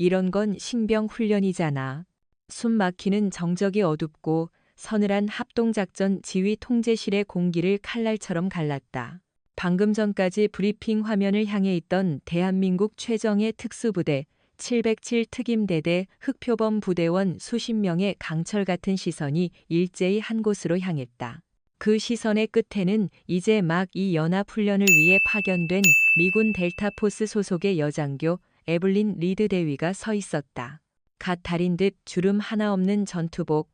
이런 건 신병 훈련이잖아. 숨 막히는 정적이 어둡고 서늘한 합동작전 지휘 통제실의 공기를 칼날처럼 갈랐다. 방금 전까지 브리핑 화면을 향해 있던 대한민국 최정예 특수부대 707 특임대대 흑표범 부대원 수십 명의 강철 같은 시선이 일제히 한 곳으로 향했다. 그 시선의 끝에는 이제 막 이 연합훈련을 위해 파견된 미군 델타포스 소속의 여장교 에블린 리드 대위가 서 있었다. 갓 달인 듯 주름 하나 없는 전투복,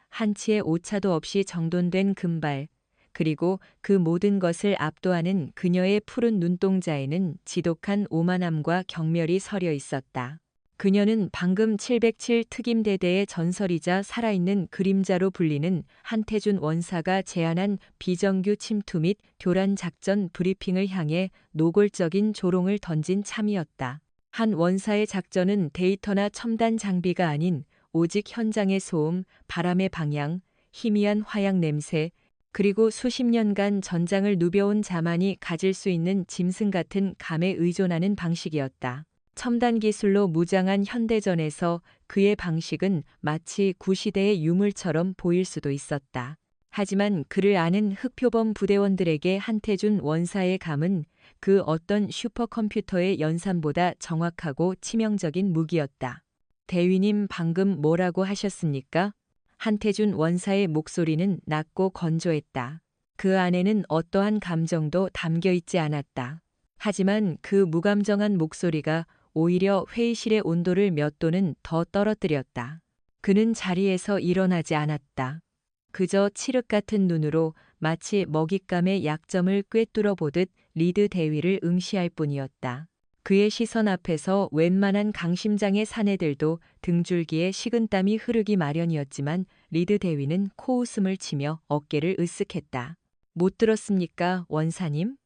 한치의 오차도 없이 정돈된 금발, 그리고 그 모든 것을 압도하는 그녀의 푸른 눈동자에는 지독한 오만함과 경멸이 서려 있었다. 그녀는 방금 707 특임대대의 전설이자 살아있는 그림자로 불리는 한태준 원사가 제안한 비정규 침투 및 교란 작전 브리핑을 향해 노골적인 조롱을 던진 참이었다. 한 원사의 작전은 데이터나 첨단 장비가 아닌 오직 현장의 소음, 바람의 방향, 희미한 화약 냄새, 그리고 수십 년간 전장을 누벼온 자만이 가질 수 있는 짐승 같은 감에 의존하는 방식이었다. 첨단 기술로 무장한 현대전에서 그의 방식은 마치 구시대의 유물처럼 보일 수도 있었다. 하지만 그를 아는 흑표범 부대원들에게 한태준 원사의 감은 그 어떤 슈퍼컴퓨터의 연산보다 정확하고 치명적인 무기였다. 대위님 방금 뭐라고 하셨습니까? 한태준 원사의 목소리는 낮고 건조했다. 그 안에는 어떠한 감정도 담겨 있지 않았다. 하지만 그 무감정한 목소리가 오히려 회의실의 온도를 몇 도는 더 떨어뜨렸다. 그는 자리에서 일어나지 않았다. 그저 칠흑 같은 눈으로 마치 먹잇감의 약점을 꿰뚫어 보듯 리드 대위를 응시할 뿐이었다. 그의 시선 앞에서 웬만한 강심장의 사내들도 등줄기에 식은땀이 흐르기 마련이었지만 리드 대위는 코웃음을 치며 어깨를 으쓱했다. 못 들었습니까, 원사님?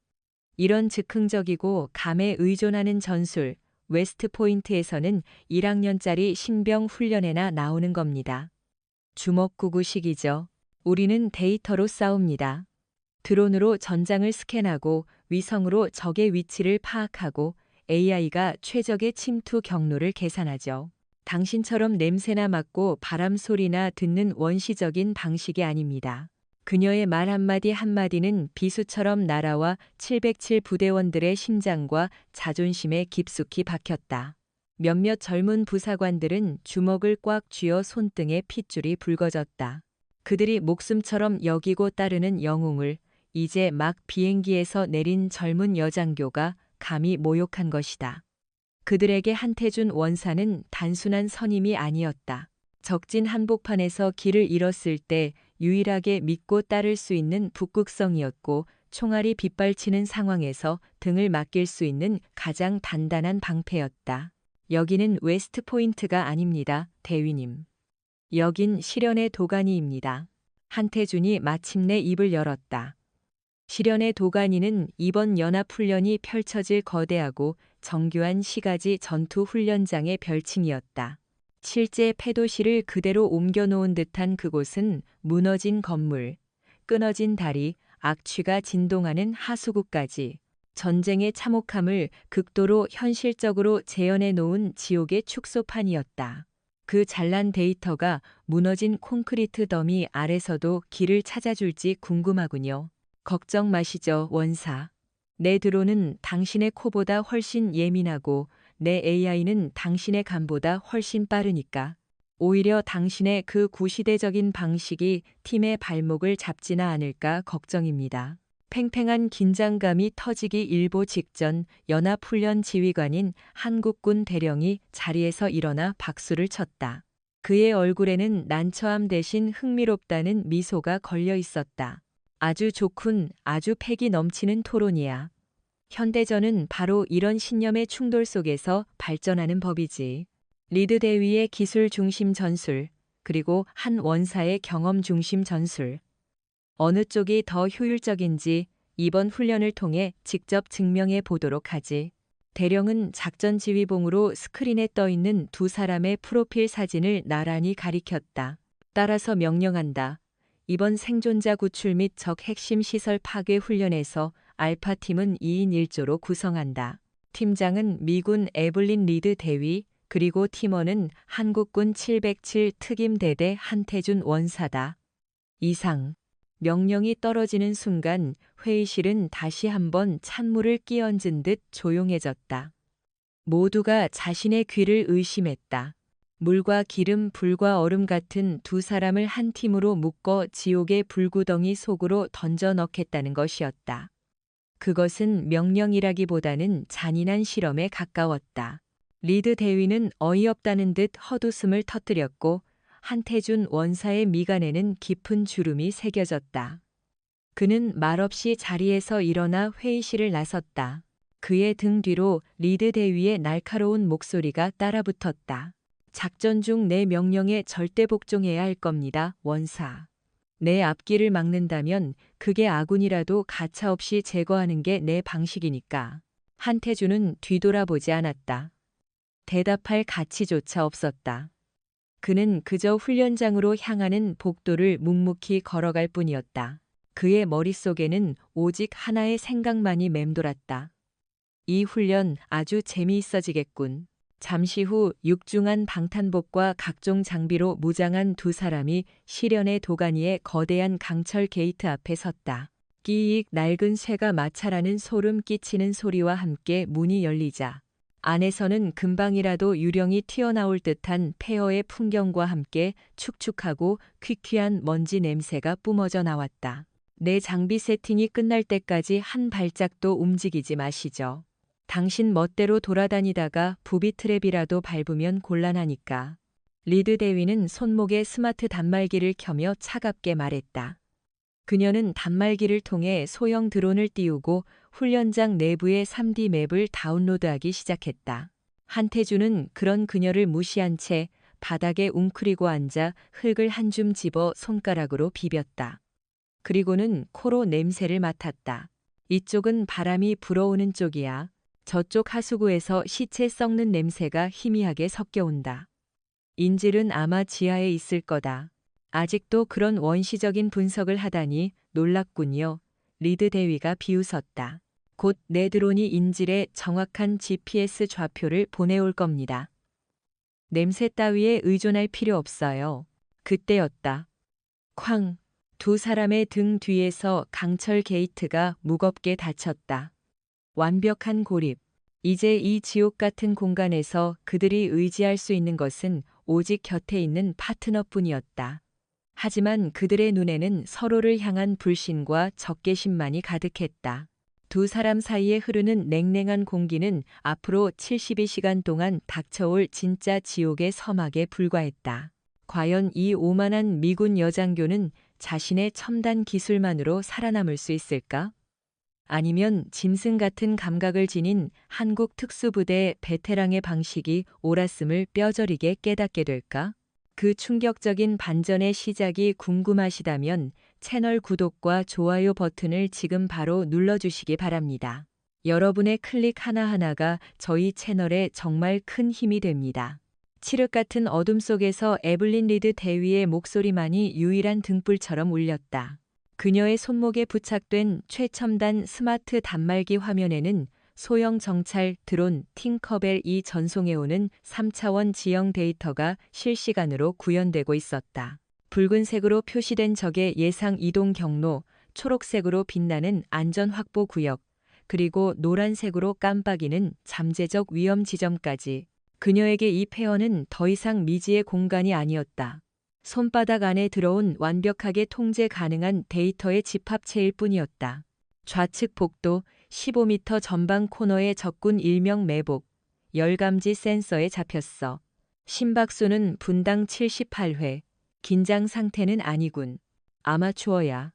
이런 즉흥적이고 감에 의존하는 전술, 웨스트포인트에서는 1학년짜리 신병 훈련에나 나오는 겁니다. 주먹구구식이죠. 우리는 데이터로 싸웁니다. 드론으로 전장을 스캔하고 위성으로 적의 위치를 파악하고 AI가 최적의 침투 경로를 계산하죠. 당신처럼 냄새나 맡고 바람 소리나 듣는 원시적인 방식이 아닙니다. 그녀의 말 한마디 한마디는 비수처럼 날아와 707 부대원들의 심장과 자존심에 깊숙이 박혔다. 몇몇 젊은 부사관들은 주먹을 꽉 쥐어 손등에 핏줄이 붉어졌다. 그들이 목숨처럼 여기고 따르는 영웅을 이제 막 비행기에서 내린 젊은 여장교가 감히 모욕한 것이다. 그들에게 한태준 원사는 단순한 선임이 아니었다. 적진 한복판에서 길을 잃었을 때 유일하게 믿고 따를 수 있는 북극성이었고 총알이 빗발치는 상황에서 등을 맡길 수 있는 가장 단단한 방패였다. 여기는 웨스트포인트가 아닙니다, 대위님. 여긴 실현의 도가니입니다. 한태준이 마침내 입을 열었다. 실현의 도가니는 이번 연합훈련이 펼쳐질 거대하고 정교한 시가지 전투훈련장의 별칭이었다. 실제 패도실을 그대로 옮겨놓은 듯한 그곳은 무너진 건물, 끊어진 다리, 악취가 진동하는 하수구까지 전쟁의 참혹함을 극도로 현실적으로 재현해 놓은 지옥의 축소판이었다. 그 잘난 데이터가 무너진 콘크리트 더미 아래서도 길을 찾아줄지 궁금하군요. 걱정 마시죠, 원사. 내 드론은 당신의 코보다 훨씬 예민하고 내 AI는 당신의 감보다 훨씬 빠르니까. 오히려 당신의 그 구시대적인 방식이 팀의 발목을 잡지나 않을까 걱정입니다. 팽팽한 긴장감이 터지기 일보 직전 연합훈련 지휘관인 한국군 대령이 자리에서 일어나 박수를 쳤다. 그의 얼굴에는 난처함 대신 흥미롭다는 미소가 걸려 있었다. 아주 좋군, 아주 패기 넘치는 토론이야. 현대전은 바로 이런 신념의 충돌 속에서 발전하는 법이지. 리드 대위의 기술 중심 전술, 그리고 한 원사의 경험 중심 전술. 어느 쪽이 더 효율적인지 이번 훈련을 통해 직접 증명해 보도록 하지. 대령은 작전 지휘봉으로 스크린에 떠 있는 두 사람의 프로필 사진을 나란히 가리켰다. 따라서 명령한다. 이번 생존자 구출 및 적 핵심 시설 파괴 훈련에서 알파팀은 2인 1조로 구성한다. 팀장은 미군 에블린 리드 대위, 그리고 팀원은 한국군 707 특임대대 한태준 원사다. 이상. 명령이 떨어지는 순간 회의실은 다시 한번 찬물을 끼얹은 듯 조용해졌다. 모두가 자신의 귀를 의심했다. 물과 기름, 불과 얼음 같은 두 사람을 한 팀으로 묶어 지옥의 불구덩이 속으로 던져 넣겠다는 것이었다. 그것은 명령이라기보다는 잔인한 실험에 가까웠다. 리드 대위는 어이없다는 듯 헛웃음을 터뜨렸고 한태준 원사의 미간에는 깊은 주름이 새겨졌다. 그는 말없이 자리에서 일어나 회의실을 나섰다. 그의 등 뒤로 리드 대위의 날카로운 목소리가 따라붙었다. 작전 중 내 명령에 절대 복종해야 할 겁니다, 원사. 내 앞길을 막는다면 그게 아군이라도 가차없이 제거하는 게 내 방식이니까. 한태준은 뒤돌아보지 않았다. 대답할 가치조차 없었다. 그는 그저 훈련장으로 향하는 복도를 묵묵히 걸어갈 뿐이었다. 그의 머릿속에는 오직 하나의 생각만이 맴돌았다. 이 훈련 아주 재미있어지겠군. 잠시 후 육중한 방탄복과 각종 장비로 무장한 두 사람이 시련의 도가니의 거대한 강철 게이트 앞에 섰다. 끼익 낡은 쇠가 마찰하는 소름 끼치는 소리와 함께 문이 열리자 안에서는 금방이라도 유령이 튀어나올 듯한 폐허의 풍경과 함께 축축하고 퀴퀴한 먼지 냄새가 뿜어져 나왔다. 내 장비 세팅이 끝날 때까지 한 발짝도 움직이지 마시죠. 당신 멋대로 돌아다니다가 부비 트랩이라도 밟으면 곤란하니까. 리드 대위는 손목에 스마트 단말기를 켜며 차갑게 말했다. 그녀는 단말기를 통해 소형 드론을 띄우고 훈련장 내부의 3D 맵을 다운로드하기 시작했다. 한태준은 그런 그녀를 무시한 채 바닥에 웅크리고 앉아 흙을 한 줌 집어 손가락으로 비볐다. 그리고는 코로 냄새를 맡았다. 이쪽은 바람이 불어오는 쪽이야. 저쪽 하수구에서 시체 썩는 냄새가 희미하게 섞여온다. 인질은 아마 지하에 있을 거다. 아직도 그런 원시적인 분석을 하다니 놀랍군요. 리드 대위가 비웃었다. 곧 내 드론이 인질의 정확한 GPS 좌표를 보내올 겁니다. 냄새 따위에 의존할 필요 없어요. 그때였다. 쾅! 두 사람의 등 뒤에서 강철 게이트가 무겁게 닫혔다. 완벽한 고립. 이제 이 지옥 같은 공간에서 그들이 의지할 수 있는 것은 오직 곁에 있는 파트너뿐이었다. 하지만 그들의 눈에는 서로를 향한 불신과 적개심만이 가득했다. 두 사람 사이에 흐르는 냉랭한 공기는 앞으로 72시간 동안 닥쳐올 진짜 지옥의 서막에 불과했다. 과연 이 오만한 미군 여장교는 자신의 첨단 기술만으로 살아남을 수 있을까? 아니면 짐승 같은 감각을 지닌 한국 특수부대의 베테랑의 방식이 옳았음을 뼈저리게 깨닫게 될까? 그 충격적인 반전의 시작이 궁금하시다면 채널 구독과 좋아요 버튼을 지금 바로 눌러주시기 바랍니다. 여러분의 클릭 하나하나가 저희 채널에 정말 큰 힘이 됩니다. 칠흑 같은 어둠 속에서 에블린 리드 대위의 목소리만이 유일한 등불처럼 울렸다. 그녀의 손목에 부착된 최첨단 스마트 단말기 화면에는 소형 정찰 드론 팅커벨이 전송해오는 3차원 지형 데이터가 실시간으로 구현되고 있었다. 붉은색으로 표시된 적의 예상 이동 경로, 초록색으로 빛나는 안전 확보 구역, 그리고 노란색으로 깜빡이는 잠재적 위험 지점까지. 그녀에게 이 폐허는 더 이상 미지의 공간이 아니었다. 손바닥 안에 들어온 완벽하게 통제 가능한 데이터의 집합체일 뿐이었다. 좌측 복도 15m 전방 코너의 적군 일명 매복, 열감지 센서에 잡혔어. 심박수는 분당 78회. 긴장 상태는 아니군. 아마추어야.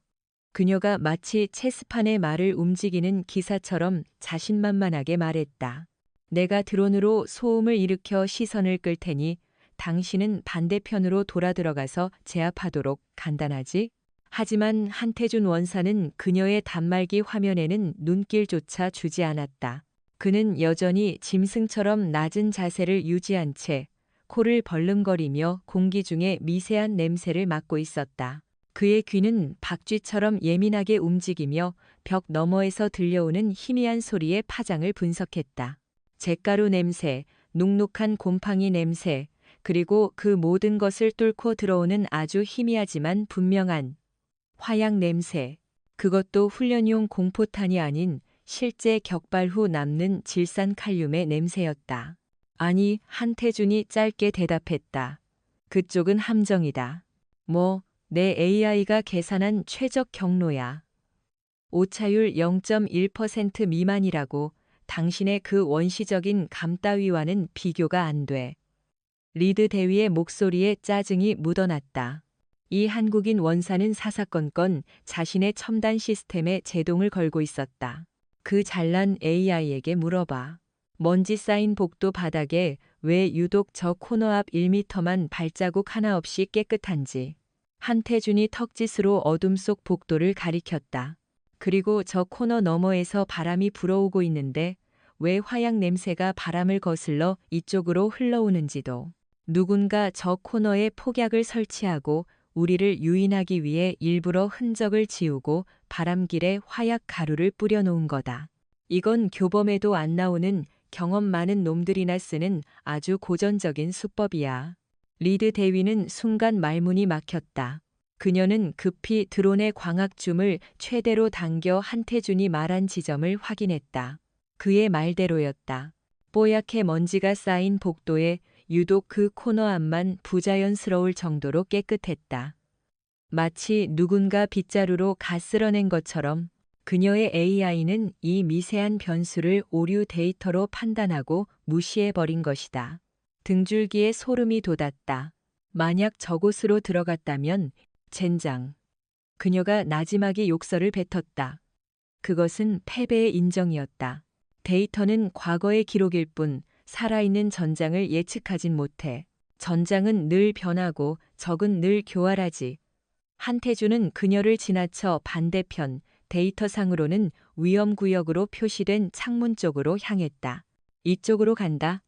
그녀가 마치 체스판의 말을 움직이는 기사처럼 자신만만하게 말했다. 내가 드론으로 소음을 일으켜 시선을 끌 테니 당신은 반대편으로 돌아 들어가서 제압하도록. 간단하지? 하지만 한태준 원사는 그녀의 단말기 화면에는 눈길조차 주지 않았다. 그는 여전히 짐승처럼 낮은 자세를 유지한 채 코를 벌름거리며 공기 중에 미세한 냄새를 맡고 있었다. 그의 귀는 박쥐처럼 예민하게 움직이며 벽 너머에서 들려오는 희미한 소리의 파장을 분석했다. 잿가루 냄새, 눅눅한 곰팡이 냄새, 그리고 그 모든 것을 뚫고 들어오는 아주 희미하지만 분명한 화약 냄새. 그것도 훈련용 공포탄이 아닌 실제 격발 후 남는 질산칼륨의 냄새였다. 아니, 한태준이 짧게 대답했다. 그쪽은 함정이다. 뭐, 내 AI가 계산한 최적 경로야. 오차율 0.1% 미만이라고. 당신의 그 원시적인 감 따위와는 비교가 안 돼. 리드 대위의 목소리에 짜증이 묻어났다. 이 한국인 원사는 사사건건 자신의 첨단 시스템에 제동을 걸고 있었다. 그 잘난 AI에게 물어봐. 먼지 쌓인 복도 바닥에 왜 유독 저 코너 앞 1m만 발자국 하나 없이 깨끗한지. 한태준이 턱짓으로 어둠 속 복도를 가리켰다. 그리고 저 코너 너머에서 바람이 불어오고 있는데 왜 화약 냄새가 바람을 거슬러 이쪽으로 흘러오는지도. 누군가 저 코너에 폭약을 설치하고 우리를 유인하기 위해 일부러 흔적을 지우고 바람길에 화약 가루를 뿌려놓은 거다. 이건 교범에도 안 나오는 경험 많은 놈들이나 쓰는 아주 고전적인 수법이야. 리드 대위는 순간 말문이 막혔다. 그녀는 급히 드론의 광학줌을 최대로 당겨 한태준이 말한 지점을 확인했다. 그의 말대로였다. 뽀얗게 먼지가 쌓인 복도에 유독 그 코너 앞만 부자연스러울 정도로 깨끗했다. 마치 누군가 빗자루로 가스러낸 것처럼. 그녀의 AI는 이 미세한 변수를 오류 데이터로 판단하고 무시해버린 것이다. 등줄기에 소름이 돋았다. 만약 저곳으로 들어갔다면 젠장. 그녀가 나지막이 욕설을 뱉었다. 그것은 패배의 인정이었다. 데이터는 과거의 기록일 뿐 살아있는 전장을 예측하진 못해. 전장은 늘 변하고 적은 늘 교활하지. 한태준은 그녀를 지나쳐 반대편 데이터상으로는 위험구역으로 표시된 창문 쪽으로 향했다. 이쪽으로 간다.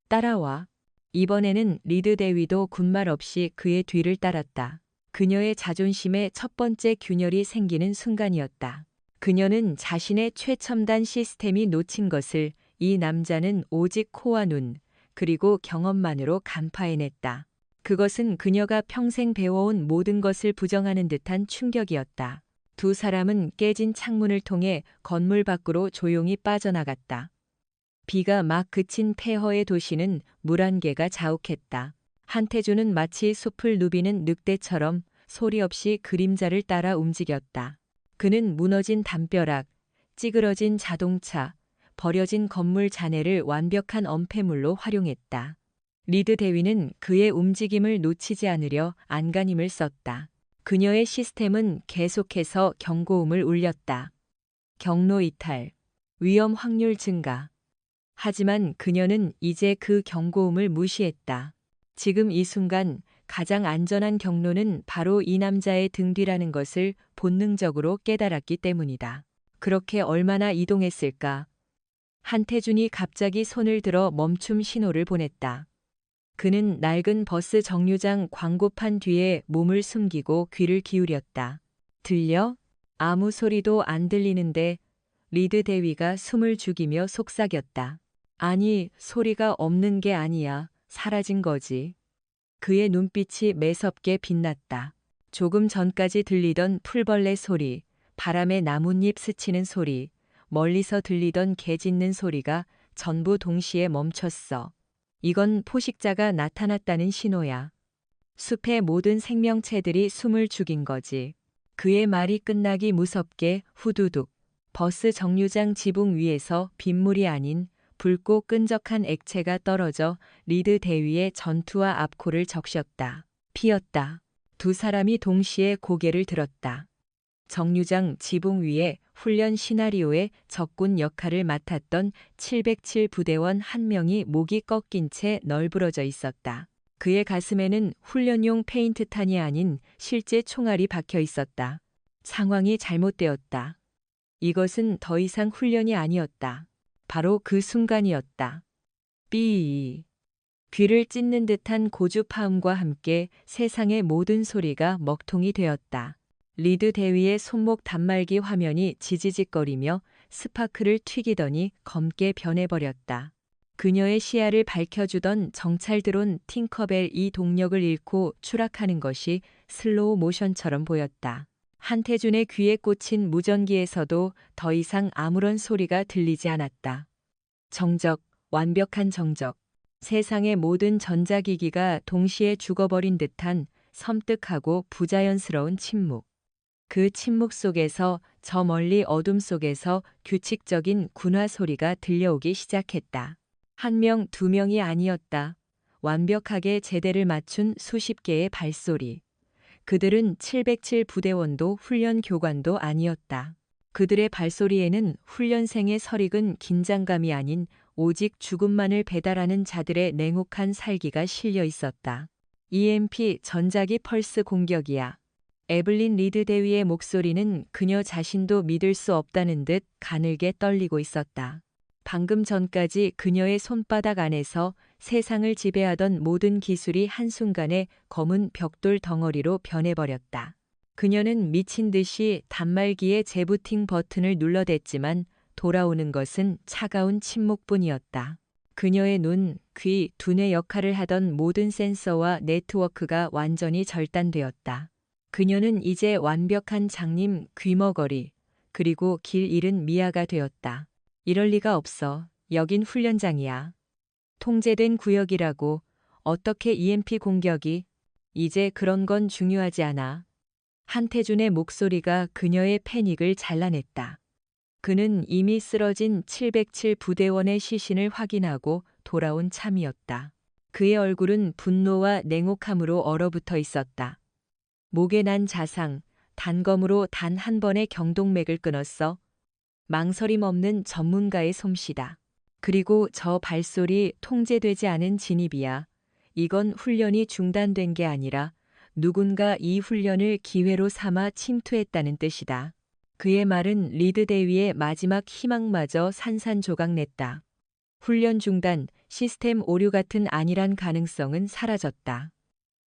따라와. 이번에는 리드 대위도 군말 없이 그의 뒤를 따랐다. 그녀의 자존심에 첫 번째 균열이 생기는 순간이었다. 그녀는 자신의 최첨단 시스템이 놓친 것을 이 남자는 오직 코와 눈, 그리고 경험만으로 간파해냈다. 그것은 그녀가 평생 배워온 모든 것을 부정하는 듯한 충격이었다. 두 사람은 깨진 창문을 통해 건물 밖으로 조용히 빠져나갔다. 비가 막 그친 폐허의 도시는 물 한 개가 자욱했다. 한태준은 마치 숲을 누비는 늑대처럼 소리 없이 그림자를 따라 움직였다. 그는 무너진 담벼락, 찌그러진 자동차, 버려진 건물 잔해를 완벽한 엄폐물로 활용했다. 리드 대위는 그의 움직임을 놓치지 않으려 안간힘을 썼다. 그녀의 시스템은 계속해서 경고음을 울렸다. 경로 이탈, 위험 확률 증가. 하지만 그녀는 이제 그 경고음을 무시했다. 지금 이 순간 가장 안전한 경로는 바로 이 남자의 등 뒤라는 것을 본능적으로 깨달았기 때문이다. 그렇게 얼마나 이동했을까? 한태준이 갑자기 손을 들어 멈춤 신호를 보냈다. 그는 낡은 버스 정류장 광고판 뒤에 몸을 숨기고 귀를 기울였다. 들려? 아무 소리도 안 들리는데. 리드 대위가 숨을 죽이며 속삭였다. 아니, 소리가 없는 게 아니야. 사라진 거지. 그의 눈빛이 매섭게 빛났다. 조금 전까지 들리던 풀벌레 소리, 바람에 나뭇잎 스치는 소리, 멀리서 들리던 개 짖는 소리가 전부 동시에 멈췄어. 이건 포식자가 나타났다는 신호야. 숲의 모든 생명체들이 숨을 죽인 거지. 그의 말이 끝나기 무섭게 후두둑. 버스 정류장 지붕 위에서 빗물이 아닌 붉고 끈적한 액체가 떨어져 리드 대위의 전투와 앞코를 적셨다. 피었다. 두 사람이 동시에 고개를 들었다. 정류장 지붕 위에 훈련 시나리오의 적군 역할을 맡았던 707 부대원 한 명이 목이 꺾인 채 널브러져 있었다. 그의 가슴에는 훈련용 페인트탄이 아닌 실제 총알이 박혀 있었다. 상황이 잘못되었다. 이것은 더 이상 훈련이 아니었다. 바로 그 순간이었다. 삐. 귀를 찢는 듯한 고주파음과 함께 세상의 모든 소리가 먹통이 되었다. 리드 대위의 손목 단말기 화면이 지지직거리며 스파크를 튀기더니 검게 변해버렸다. 그녀의 시야를 밝혀주던 정찰 드론 팅커벨이 동력을 잃고 추락하는 것이 슬로우 모션처럼 보였다. 한태준의 귀에 꽂힌 무전기에서도 더 이상 아무런 소리가 들리지 않았다. 정적, 완벽한 정적. 세상의 모든 전자기기가 동시에 죽어버린 듯한 섬뜩하고 부자연스러운 침묵. 그 침묵 속에서 저 멀리 어둠 속에서 규칙적인 군화 소리가 들려오기 시작했다. 한 명, 두 명이 아니었다. 완벽하게 제대를 맞춘 수십 개의 발소리. 그들은 707 부대원도 훈련 교관도 아니었다. 그들의 발소리에는 훈련생의 설익은 긴장감이 아닌 오직 죽음만을 배달하는 자들의 냉혹한 살기가 실려 있었다. EMP 전자기 펄스 공격이야. 에블린 리드 대위의 목소리는 그녀 자신도 믿을 수 없다는 듯 가늘게 떨리고 있었다. 방금 전까지 그녀의 손바닥 안에서 세상을 지배하던 모든 기술이 한순간에 검은 벽돌 덩어리로 변해버렸다. 그녀는 미친 듯이 단말기의 재부팅 버튼을 눌러댔지만 돌아오는 것은 차가운 침묵뿐이었다. 그녀의 눈, 귀, 두뇌 역할을 하던 모든 센서와 네트워크가 완전히 절단되었다. 그녀는 이제 완벽한 장님 귀머거리, 그리고 길 잃은 미아가 되었다. 이럴 리가 없어. 여긴 훈련장이야. 통제된 구역이라고. 어떻게 EMP 공격이? 이제 그런 건 중요하지 않아. 한태준의 목소리가 그녀의 패닉을 잘라냈다. 그는 이미 쓰러진 707 부대원의 시신을 확인하고 돌아온 참이었다. 그의 얼굴은 분노와 냉혹함으로 얼어붙어 있었다. 목에 난 자상, 단검으로 단 한 번의 경동맥을 끊었어. 망설임 없는 전문가의 솜씨다. 그리고 저 발소리 통제되지 않은 진입이야. 이건 훈련이 중단된 게 아니라 누군가 이 훈련을 기회로 삼아 침투했다는 뜻이다. 그의 말은 리드 대위의 마지막 희망마저 산산조각냈다. 훈련 중단, 시스템 오류 같은 안일한 가능성은 사라졌다.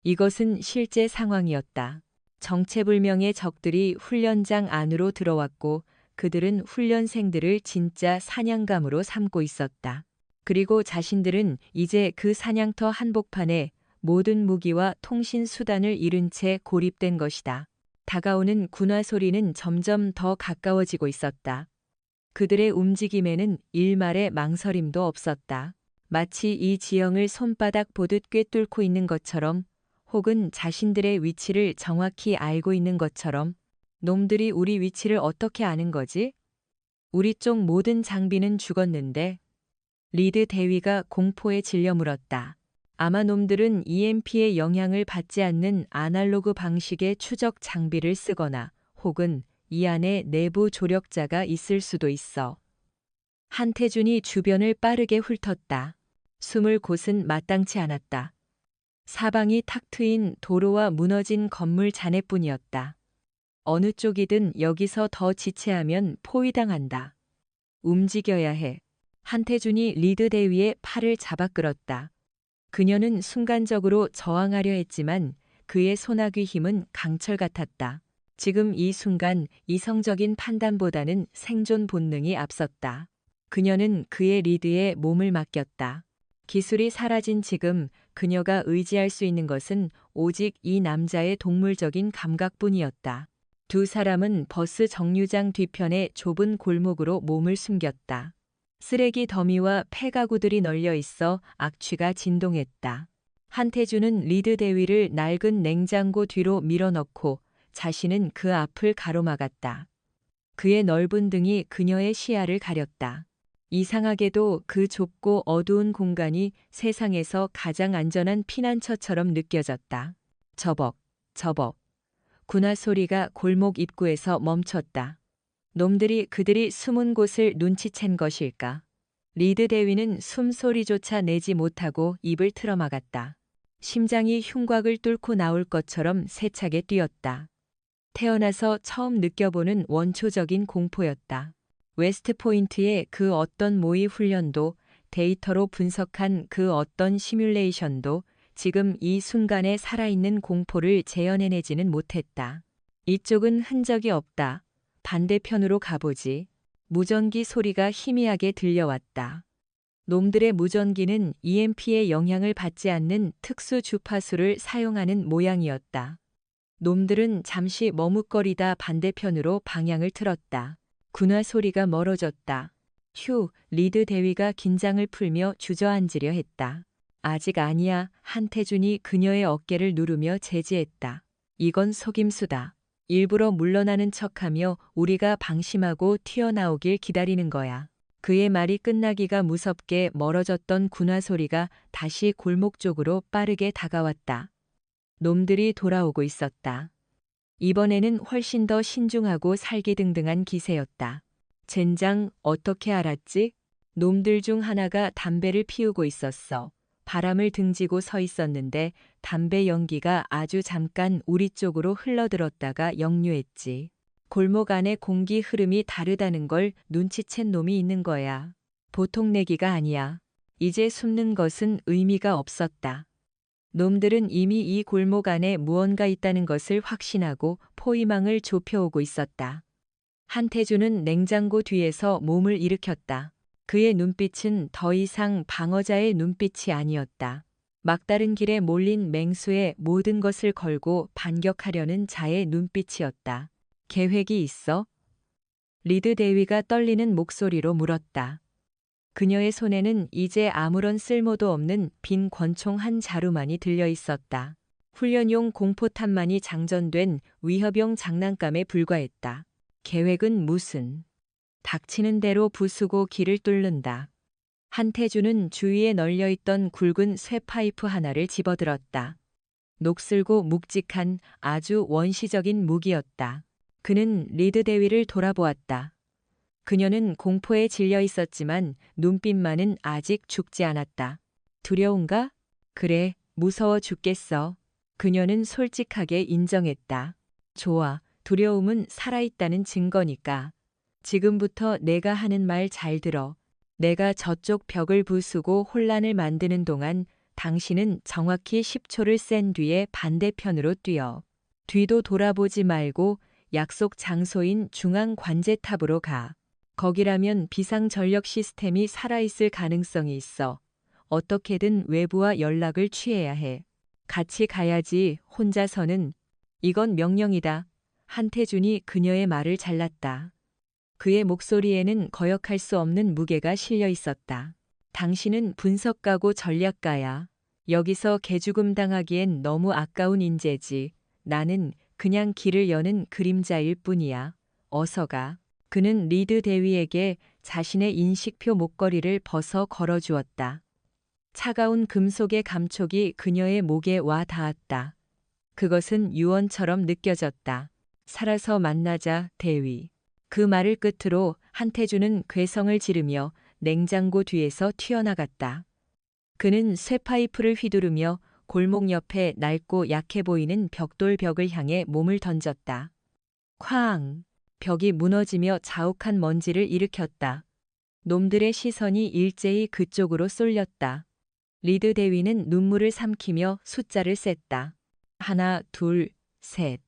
이것은 실제 상황이었다. 정체불명의 적들이 훈련장 안으로 들어왔고 그들은 훈련생들을 진짜 사냥감으로 삼고 있었다. 그리고 자신들은 이제 그 사냥터 한복판에 모든 무기와 통신 수단을 잃은 채 고립된 것이다. 다가오는 군화 소리는 점점 더 가까워지고 있었다. 그들의 움직임에는 일말의 망설임도 없었다. 마치 이 지형을 손바닥 보듯 꿰뚫고 있는 것처럼 혹은 자신들의 위치를 정확히 알고 있는 것처럼 놈들이 우리 위치를 어떻게 아는 거지? 우리 쪽 모든 장비는 죽었는데. 리드 대위가 공포에 질려 물었다. 아마 놈들은 EMP의 영향을 받지 않는 아날로그 방식의 추적 장비를 쓰거나 혹은 이 안에 내부 조력자가 있을 수도 있어. 한태준이 주변을 빠르게 훑었다. 숨을 곳은 마땅치 않았다. 사방이 탁 트인 도로와 무너진 건물 잔해뿐이었다. 어느 쪽이든 여기서 더 지체하면 포위당한다. 움직여야 해. 한태준이 리드 대위의 팔을 잡아 끌었다. 그녀는 순간적으로 저항하려 했지만 그의 소나귀 힘은 강철 같았다. 지금 이 순간 이성적인 판단보다는 생존 본능이 앞섰다. 그녀는 그의 리드에 몸을 맡겼다. 기술이 사라진 지금 그녀가 의지할 수 있는 것은 오직 이 남자의 동물적인 감각뿐이었다. 두 사람은 버스 정류장 뒤편의 좁은 골목으로 몸을 숨겼다. 쓰레기 더미와 폐가구들이 널려 있어 악취가 진동했다. 한태준은 리드 대위를 낡은 냉장고 뒤로 밀어넣고 자신은 그 앞을 가로막았다. 그의 넓은 등이 그녀의 시야를 가렸다. 이상하게도 그 좁고 어두운 공간이 세상에서 가장 안전한 피난처처럼 느껴졌다. 저벅, 저벅. 군화 소리가 골목 입구에서 멈췄다. 놈들이 그들이 숨은 곳을 눈치챈 것일까? 리드 대위는 숨소리조차 내지 못하고 입을 틀어막았다. 심장이 흉곽을 뚫고 나올 것처럼 세차게 뛰었다. 태어나서 처음 느껴보는 원초적인 공포였다. 웨스트포인트의 그 어떤 모의 훈련도 데이터로 분석한 그 어떤 시뮬레이션도 지금 이 순간에 살아있는 공포를 재현해내지는 못했다. 이쪽은 흔적이 없다. 반대편으로 가보지. 무전기 소리가 희미하게 들려왔다. 놈들의 무전기는 EMP의 영향을 받지 않는 특수 주파수를 사용하는 모양이었다. 놈들은 잠시 머뭇거리다 반대편으로 방향을 틀었다. 군화 소리가 멀어졌다. 휴, 리드 대위가 긴장을 풀며 주저앉으려 했다. 아직 아니야. 한태준이 그녀의 어깨를 누르며 제지했다. 이건 속임수다. 일부러 물러나는 척하며 우리가 방심하고 튀어나오길 기다리는 거야. 그의 말이 끝나기가 무섭게 멀어졌던 군화 소리가 다시 골목 쪽으로 빠르게 다가왔다. 놈들이 돌아오고 있었다. 이번에는 훨씬 더 신중하고 살기등등한 기세였다. 젠장, 어떻게 알았지? 놈들 중 하나가 담배를 피우고 있었어. 바람을 등지고 서 있었는데 담배 연기가 아주 잠깐 우리 쪽으로 흘러들었다가 역류했지. 골목 안의 공기 흐름이 다르다는 걸 눈치챈 놈이 있는 거야. 보통 내기가 아니야. 이제 숨는 것은 의미가 없었다. 놈들은 이미 이 골목 안에 무언가 있다는 것을 확신하고 포위망을 좁혀오고 있었다. 한태준은 냉장고 뒤에서 몸을 일으켰다. 그의 눈빛은 더 이상 방어자의 눈빛이 아니었다. 막다른 길에 몰린 맹수에 모든 것을 걸고 반격하려는 자의 눈빛이었다. 계획이 있어? 리드 대위가 떨리는 목소리로 물었다. 그녀의 손에는 이제 아무런 쓸모도 없는 빈 권총 한 자루만이 들려 있었다. 훈련용 공포탄만이 장전된 위협용 장난감에 불과했다. 계획은 무슨? 닥치는 대로 부수고 길을 뚫는다. 한태준은 주위에 널려있던 굵은 쇠파이프 하나를 집어들었다. 녹슬고 묵직한 아주 원시적인 무기였다. 그는 리드 대위를 돌아보았다. 그녀는 공포에 질려 있었지만 눈빛만은 아직 죽지 않았다. 두려운가? 그래, 무서워 죽겠어. 그녀는 솔직하게 인정했다. 좋아, 두려움은 살아있다는 증거니까. 지금부터 내가 하는 말 잘 들어. 내가 저쪽 벽을 부수고 혼란을 만드는 동안 당신은 정확히 10초를 센 뒤에 반대편으로 뛰어. 뒤도 돌아보지 말고 약속 장소인 중앙 관제탑으로 가. 거기라면 비상 전력 시스템이 살아있을 가능성이 있어. 어떻게든 외부와 연락을 취해야 해. 같이 가야지. 혼자서는. 이건 명령이다. 한태준이 그녀의 말을 잘랐다. 그의 목소리에는 거역할 수 없는 무게가 실려 있었다. 당신은 분석가고 전략가야. 여기서 개죽음 당하기엔 너무 아까운 인재지. 나는 그냥 길을 여는 그림자일 뿐이야. 어서 가. 그는 리드 대위에게 자신의 인식표 목걸이를 벗어 걸어주었다. 차가운 금속의 감촉이 그녀의 목에 와 닿았다. 그것은 유언처럼 느껴졌다. 살아서 만나자, 대위. 그 말을 끝으로 한태준은 괴성을 지르며 냉장고 뒤에서 튀어나갔다. 그는 쇠파이프를 휘두르며 골목 옆에 낡고 약해 보이는 벽돌벽을 향해 몸을 던졌다. 쾅! 벽이 무너지며 자욱한 먼지를 일으켰다. 놈들의 시선이 일제히 그쪽으로 쏠렸다. 리드 대위는 눈물을 삼키며 숫자를 셌다. 하나, 둘, 셋.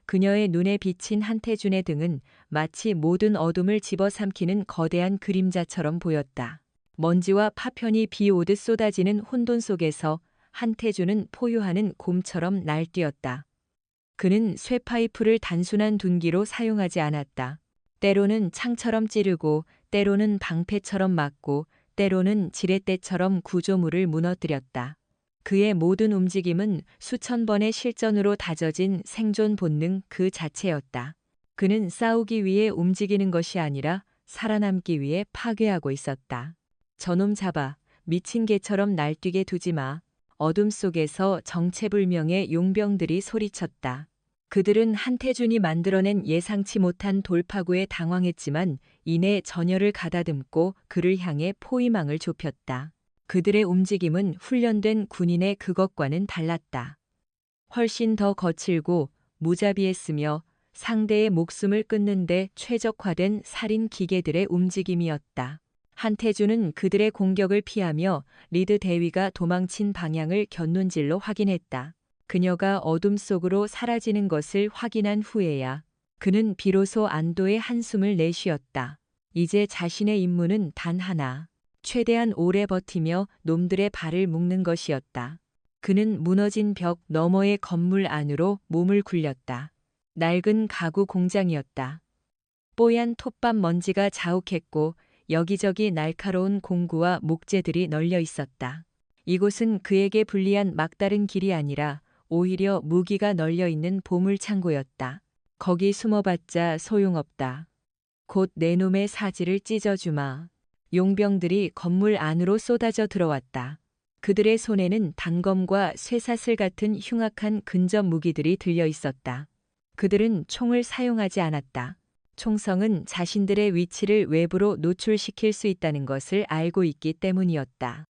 그녀의 눈에 비친 한태준의 등은 마치 모든 어둠을 집어삼키는 거대한 그림자처럼 보였다. 먼지와 파편이 비 오듯 쏟아지는 혼돈 속에서 한태준은 포효하는 곰처럼 날뛰었다. 그는 쇠파이프를 단순한 둔기로 사용하지 않았다. 때로는 창처럼 찌르고, 때로는 방패처럼 막고, 때로는 지렛대처럼 구조물을 무너뜨렸다. 그의 모든 움직임은 수천 번의 실전으로 다져진 생존 본능 그 자체였다. 그는 싸우기 위해 움직이는 것이 아니라 살아남기 위해 파괴하고 있었다. 저놈 잡아. 미친 개처럼 날뛰게 두지 마. 어둠 속에서 정체불명의 용병들이 소리쳤다. 그들은 한태준이 만들어낸 예상치 못한 돌파구에 당황했지만 이내 전열을 가다듬고 그를 향해 포위망을 좁혔다. 그들의 움직임은 훈련된 군인의 그것과는 달랐다. 훨씬 더 거칠고 무자비했으며 상대의 목숨을 끊는데 최적화된 살인 기계들의 움직임이었다. 한태준은 그들의 공격을 피하며 리드 대위가 도망친 방향을 곁눈질로 확인했다. 그녀가 어둠 속으로 사라지는 것을 확인한 후에야 그는 비로소 안도의 한숨을 내쉬었다. 이제 자신의 임무는 단 하나. 최대한 오래 버티며 놈들의 발을 묶는 것이었다. 그는 무너진 벽 너머의 건물 안으로 몸을 굴렸다. 낡은 가구 공장이었다. 뽀얀 톱밥 먼지가 자욱했고 여기저기 날카로운 공구와 목재들이 널려 있었다. 이곳은 그에게 불리한 막다른 길이 아니라 오히려 무기가 널려 있는 보물창고였다. 거기 숨어봤자 소용없다. 곧 내 놈의 사지를 찢어주마. 용병들이 건물 안으로 쏟아져 들어왔다. 그들의 손에는 단검과 쇠사슬 같은 흉악한 근접 무기들이 들려 있었다. 그들은 총을 사용하지 않았다. 총성은 자신들의 위치를 외부로 노출시킬 수 있다는 것을 알고 있기 때문이었다.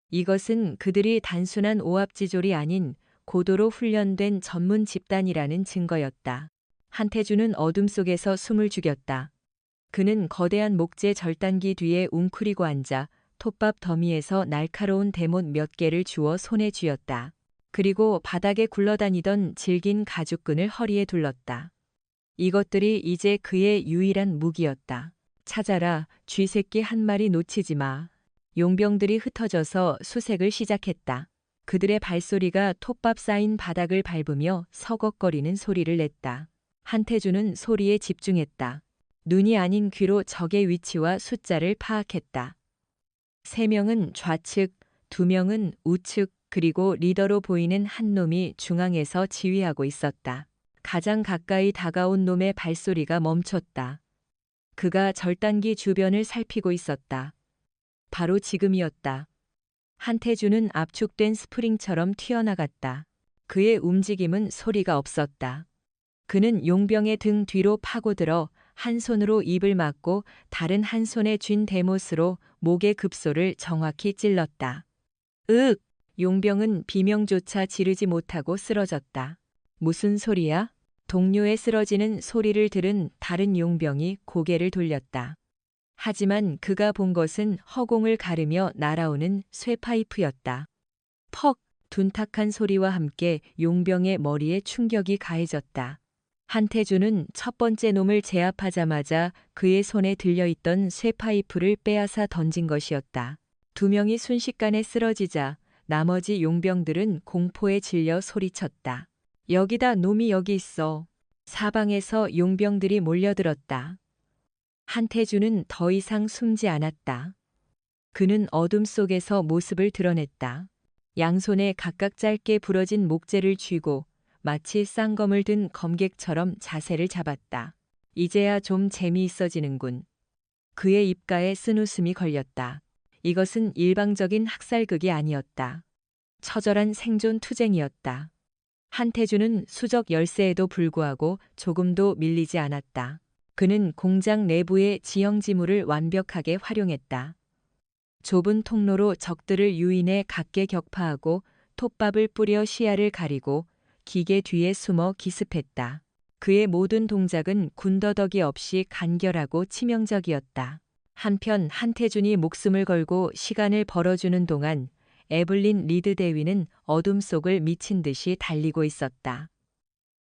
이것은 그들이 단순한 오합지졸이 아닌 고도로 훈련된 전문 집단이라는 증거였다. 한태준은 어둠 속에서 숨을 죽였다. 그는 거대한 목재 절단기 뒤에 웅크리고 앉아 톱밥 더미에서 날카로운 대못 몇 개를 주워 손에 쥐었다. 그리고 바닥에 굴러다니던 질긴 가죽끈을 허리에 둘렀다. 이것들이 이제 그의 유일한 무기였다. 찾아라, 쥐새끼 한 마리 놓치지 마. 용병들이 흩어져서 수색을 시작했다. 그들의 발소리가 톱밥 쌓인 바닥을 밟으며 서걱거리는 소리를 냈다. 한태준은 소리에 집중했다. 눈이 아닌 귀로 적의 위치와 숫자를 파악했다. 3명은 좌측, 2명은 우측, 그리고 리더로 보이는 한 놈이 중앙에서 지휘하고 있었다. 가장 가까이 다가온 놈의 발소리가 멈췄다. 그가 절단기 주변을 살피고 있었다. 바로 지금이었다. 한태준은 압축된 스프링처럼 튀어나갔다. 그의 움직임은 소리가 없었다. 그는 용병의 등 뒤로 파고들어 한 손으로 입을 막고 다른 한 손에 쥔 대못으로 목의 급소를 정확히 찔렀다. 으윽! 용병은 비명조차 지르지 못하고 쓰러졌다. 무슨 소리야? 동료의 쓰러지는 소리를 들은 다른 용병이 고개를 돌렸다. 하지만 그가 본 것은 허공을 가르며 날아오는 쇠파이프였다. 퍽! 둔탁한 소리와 함께 용병의 머리에 충격이 가해졌다. 한태준은 첫 번째 놈을 제압하자마자 그의 손에 들려있던 쇠파이프를 빼앗아 던진 것이었다. 2명이 순식간에 쓰러지자 나머지 용병들은 공포에 질려 소리쳤다. 여기다, 놈이 여기 있어. 사방에서 용병들이 몰려들었다. 한태준은 더 이상 숨지 않았다. 그는 어둠 속에서 모습을 드러냈다. 양손에 각각 짧게 부러진 목재를 쥐고 마치 쌍검을 든 검객처럼 자세를 잡았다. 이제야 좀 재미있어지는군. 그의 입가에 쓴웃음이 걸렸다. 이것은 일방적인 학살극이 아니었다. 처절한 생존 투쟁이었다. 한태준은 수적 열세에도 불구하고 조금도 밀리지 않았다. 그는 공장 내부의 지형지물을 완벽하게 활용했다. 좁은 통로로 적들을 유인해 각계 격파하고 톱밥을 뿌려 시야를 가리고 기계 뒤에 숨어 기습했다. 그의 모든 동작은 군더더기 없이 간결하고 치명적이었다. 한편 한태준이 목숨을 걸고 시간을 벌어주는 동안 에블린 리드 대위는 어둠 속을 미친 듯이 달리고 있었다.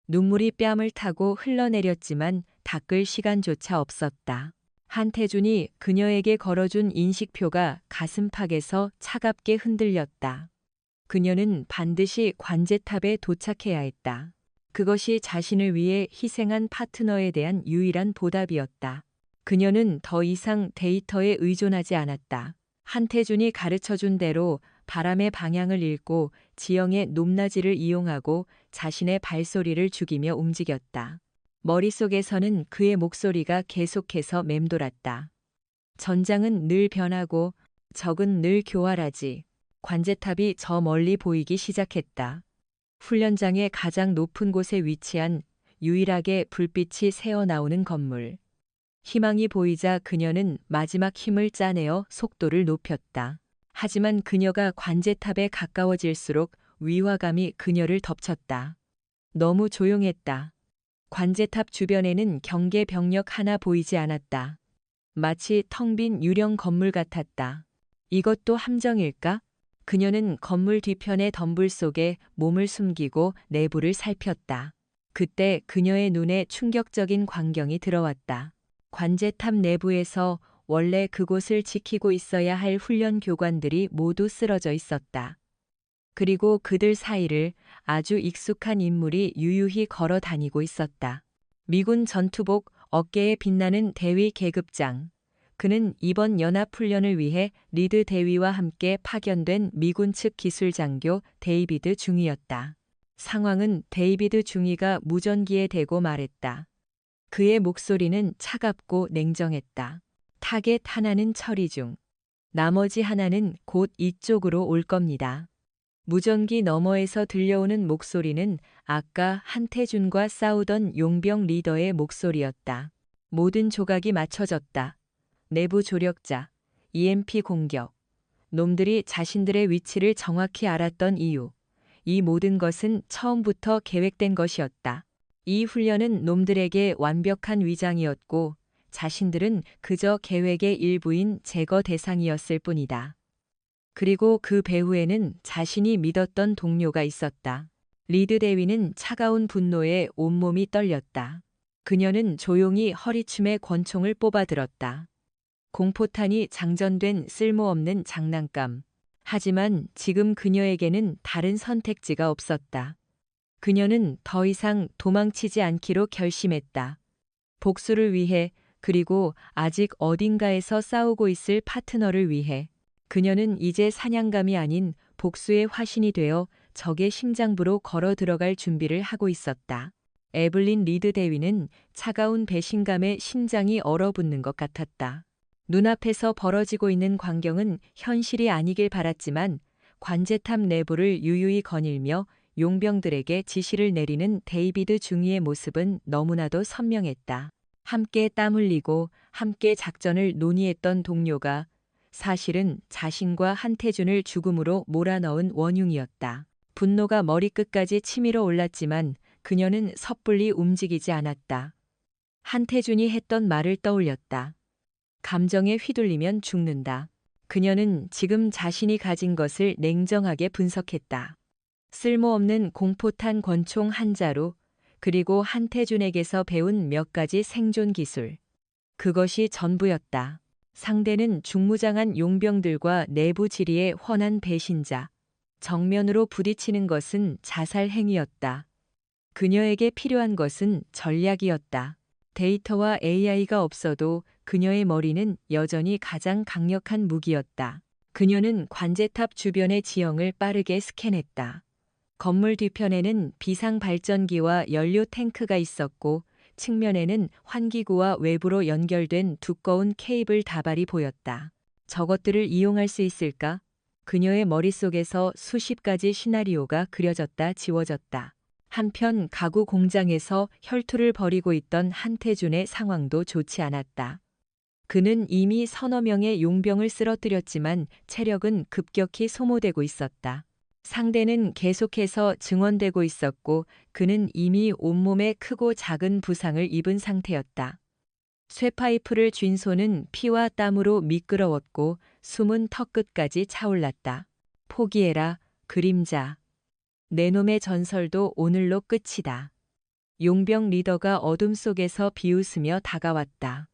눈물이 뺨을 타고 흘러내렸지만 닦을 시간조차 없었다. 한태준이 그녀에게 걸어준 인식표가 가슴팍에서 차갑게 흔들렸다. 그녀는 반드시 관제탑에 도착해야 했다. 그것이 자신을 위해 희생한 파트너에 대한 유일한 보답이었다. 그녀는 더 이상 데이터에 의존하지 않았다. 한태준이 가르쳐준 대로 바람의 방향을 읽고 지형의 높낮이를 이용하고 자신의 발소리를 죽이며 움직였다. 머릿속에서는 그의 목소리가 계속해서 맴돌았다. 전장은 늘 변하고 적은 늘 교활하지. 관제탑이 저 멀리 보이기 시작했다. 훈련장의 가장 높은 곳에 위치한 유일하게 불빛이 새어나오는 건물. 희망이 보이자 그녀는 마지막 힘을 짜내어 속도를 높였다. 하지만 그녀가 관제탑에 가까워질수록 위화감이 그녀를 덮쳤다. 너무 조용했다. 관제탑 주변에는 경계 병력 하나 보이지 않았다. 마치 텅 빈 유령 건물 같았다. 이것도 함정일까? 그녀는 건물 뒤편의 덤불 속에 몸을 숨기고 내부를 살폈다. 그때 그녀의 눈에 충격적인 광경이 들어왔다. 관제탑 내부에서 원래 그곳을 지키고 있어야 할 훈련 교관들이 모두 쓰러져 있었다. 그리고 그들 사이를 아주 익숙한 인물이 유유히 걸어 다니고 있었다. 미군 전투복 어깨에 빛나는 대위 계급장. 그는 이번 연합훈련을 위해 리드 대위와 함께 파견된 미군 측 기술장교 데이비드 중위였다. 상황은 데이비드 중위가 무전기에 대고 말했다. 그의 목소리는 차갑고 냉정했다. 타겟 하나는 처리 중. 나머지 하나는 곧 이쪽으로 올 겁니다. 무전기 너머에서 들려오는 목소리는 아까 한태준과 싸우던 용병 리더의 목소리였다. 모든 조각이 맞춰졌다. 내부 조력자, EMP 공격. 놈들이 자신들의 위치를 정확히 알았던 이유. 이 모든 것은 처음부터 계획된 것이었다. 이 훈련은 놈들에게 완벽한 위장이었고 자신들은 그저 계획의 일부인 제거 대상이었을 뿐이다. 그리고 그 배후에는 자신이 믿었던 동료가 있었다. 리드 대위는 차가운 분노에 온몸이 떨렸다. 그녀는 조용히 허리춤에 권총을 뽑아들었다. 공포탄이 장전된 쓸모없는 장난감. 하지만 지금 그녀에게는 다른 선택지가 없었다. 그녀는 더 이상 도망치지 않기로 결심했다. 복수를 위해, 그리고 아직 어딘가에서 싸우고 있을 파트너를 위해. 그녀는 이제 사냥감이 아닌 복수의 화신이 되어 적의 심장부로 걸어 들어갈 준비를 하고 있었다. 에블린 리드 대위는 차가운 배신감에 심장이 얼어붙는 것 같았다. 눈앞에서 벌어지고 있는 광경은 현실이 아니길 바랐지만 관제탑 내부를 유유히 거닐며 용병들에게 지시를 내리는 데이비드 중위의 모습은 너무나도 선명했다. 함께 땀 흘리고 함께 작전을 논의했던 동료가 사실은 자신과 한태준을 죽음으로 몰아넣은 원흉이었다. 분노가 머리끝까지 치밀어 올랐지만 그녀는 섣불리 움직이지 않았다. 한태준이 했던 말을 떠올렸다. 감정에 휘둘리면 죽는다. 그녀는 지금 자신이 가진 것을 냉정하게 분석했다. 쓸모없는 공포탄 권총 한 자루, 그리고 한태준에게서 배운 몇 가지 생존 기술. 그것이 전부였다. 상대는 중무장한 용병들과 내부 지리의 훤한 배신자. 정면으로 부딪히는 것은 자살 행위였다. 그녀에게 필요한 것은 전략이었다. 데이터와 AI가 없어도 그녀의 머리는 여전히 가장 강력한 무기였다. 그녀는 관제탑 주변의 지형을 빠르게 스캔했다. 건물 뒤편에는 비상 발전기와 연료 탱크가 있었고 측면에는 환기구와 외부로 연결된 두꺼운 케이블 다발이 보였다. 저것들을 이용할 수 있을까? 그녀의 머릿속에서 수십 가지 시나리오가 그려졌다 지워졌다. 한편 가구 공장에서 혈투를 벌이고 있던 한태준의 상황도 좋지 않았다. 그는 이미 서너 명의 용병을 쓰러뜨렸지만 체력은 급격히 소모되고 있었다. 상대는 계속해서 증원되고 있었고 그는 이미 온몸에 크고 작은 부상을 입은 상태였다. 쇠파이프를 쥔 손은 피와 땀으로 미끄러웠고 숨은 턱끝까지 차올랐다. 포기해라, 그림자. 내 놈의 전설도 오늘로 끝이다. 용병 리더가 어둠 속에서 비웃으며 다가왔다.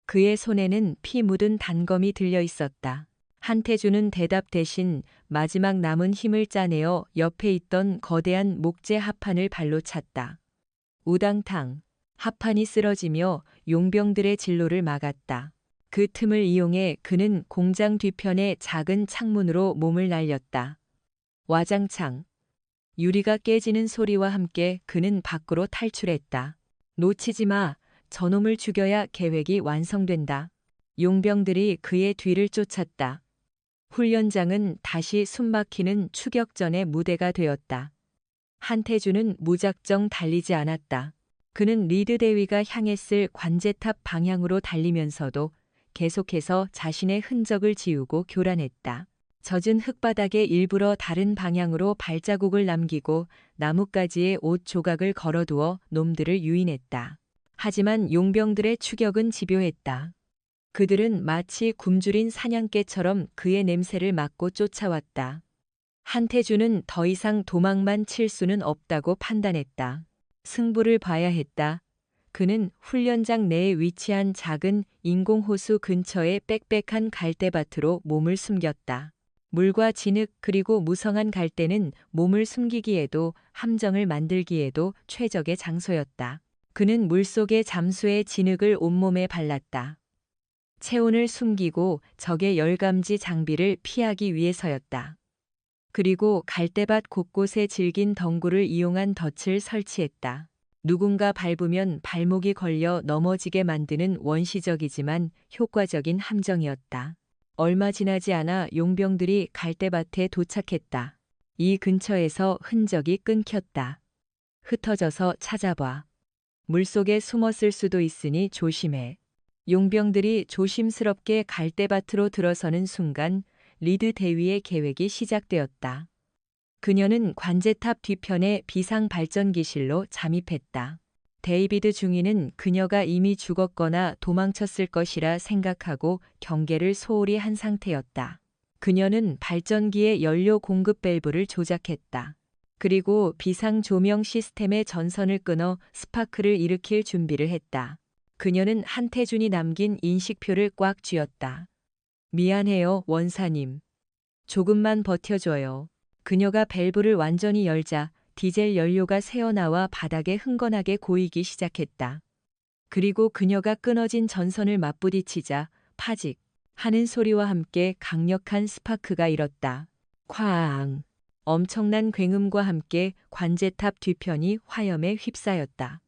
그의 손에는 피 묻은 단검이 들려 있었다. 한태준은 대답 대신 마지막 남은 힘을 짜내어 옆에 있던 거대한 목재 합판을 발로 찼다. 우당탕. 합판이 쓰러지며 용병들의 진로를 막았다. 그 틈을 이용해 그는 공장 뒤편의 작은 창문으로 몸을 날렸다. 와장창. 유리가 깨지는 소리와 함께 그는 밖으로 탈출했다. 놓치지 마. 저놈을 죽여야 계획이 완성된다. 용병들이 그의 뒤를 쫓았다. 훈련장은 다시 숨막히는 추격전의 무대가 되었다. 한태준은 무작정 달리지 않았다. 그는 리드 대위가 향했을 관제탑 방향으로 달리면서도 계속해서 자신의 흔적을 지우고 교란했다. 젖은 흙바닥에 일부러 다른 방향으로 발자국을 남기고 나뭇가지에 옷 조각을 걸어두어 놈들을 유인했다. 하지만 용병들의 추격은 집요했다. 그들은 마치 굶주린 사냥개처럼 그의 냄새를 맡고 쫓아왔다. 한태준은 더 이상 도망만 칠 수는 없다고 판단했다. 승부를 봐야 했다. 그는 훈련장 내에 위치한 작은 인공호수 근처의 빽빽한 갈대밭으로 몸을 숨겼다. 물과 진흙 그리고 무성한 갈대는 몸을 숨기기에도 함정을 만들기에도 최적의 장소였다. 그는 물속의 잠수의 진흙을 온몸에 발랐다. 체온을 숨기고 적의 열감지 장비를 피하기 위해서였다. 그리고 갈대밭 곳곳에 질긴 덩굴을 이용한 덫을 설치했다. 누군가 밟으면 발목이 걸려 넘어지게 만드는 원시적이지만 효과적인 함정이었다. 얼마 지나지 않아 용병들이 갈대밭에 도착했다. 이 근처에서 흔적이 끊겼다. 흩어져서 찾아봐. 물속에 숨었을 수도 있으니 조심해. 용병들이 조심스럽게 갈대밭으로 들어서는 순간 리드 대위의 계획이 시작되었다. 그녀는 관제탑 뒤편의 비상 발전기실로 잠입했다. 데이비드 중위는 그녀가 이미 죽었거나 도망쳤을 것이라 생각하고 경계를 소홀히 한 상태였다. 그녀는 발전기의 연료 공급 밸브를 조작했다. 그리고 비상 조명 시스템의 전선을 끊어 스파크를 일으킬 준비를 했다. 그녀는 한태준이 남긴 인식표를 꽉 쥐었다. 미안해요, 원사님. 조금만 버텨줘요. 그녀가 밸브를 완전히 열자 디젤 연료가 새어나와 바닥에 흥건하게 고이기 시작했다. 그리고 그녀가 끊어진 전선을 맞부딪히자 파직 하는 소리와 함께 강력한 스파크가 일었다. 쾅! 엄청난 굉음과 함께 관제탑 뒤편이 화염에 휩싸였다.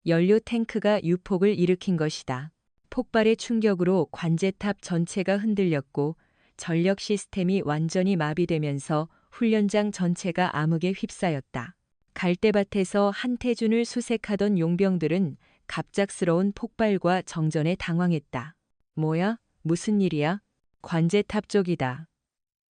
연료 탱크가 유폭을 일으킨 것이다. 폭발의 충격으로 관제탑 전체가 흔들렸고 전력 시스템이 완전히 마비되면서 훈련장 전체가 암흑에 휩싸였다. 갈대밭에서 한태준을 수색하던 용병들은 갑작스러운 폭발과 정전에 당황했다. 뭐야? 무슨 일이야? 관제탑 쪽이다.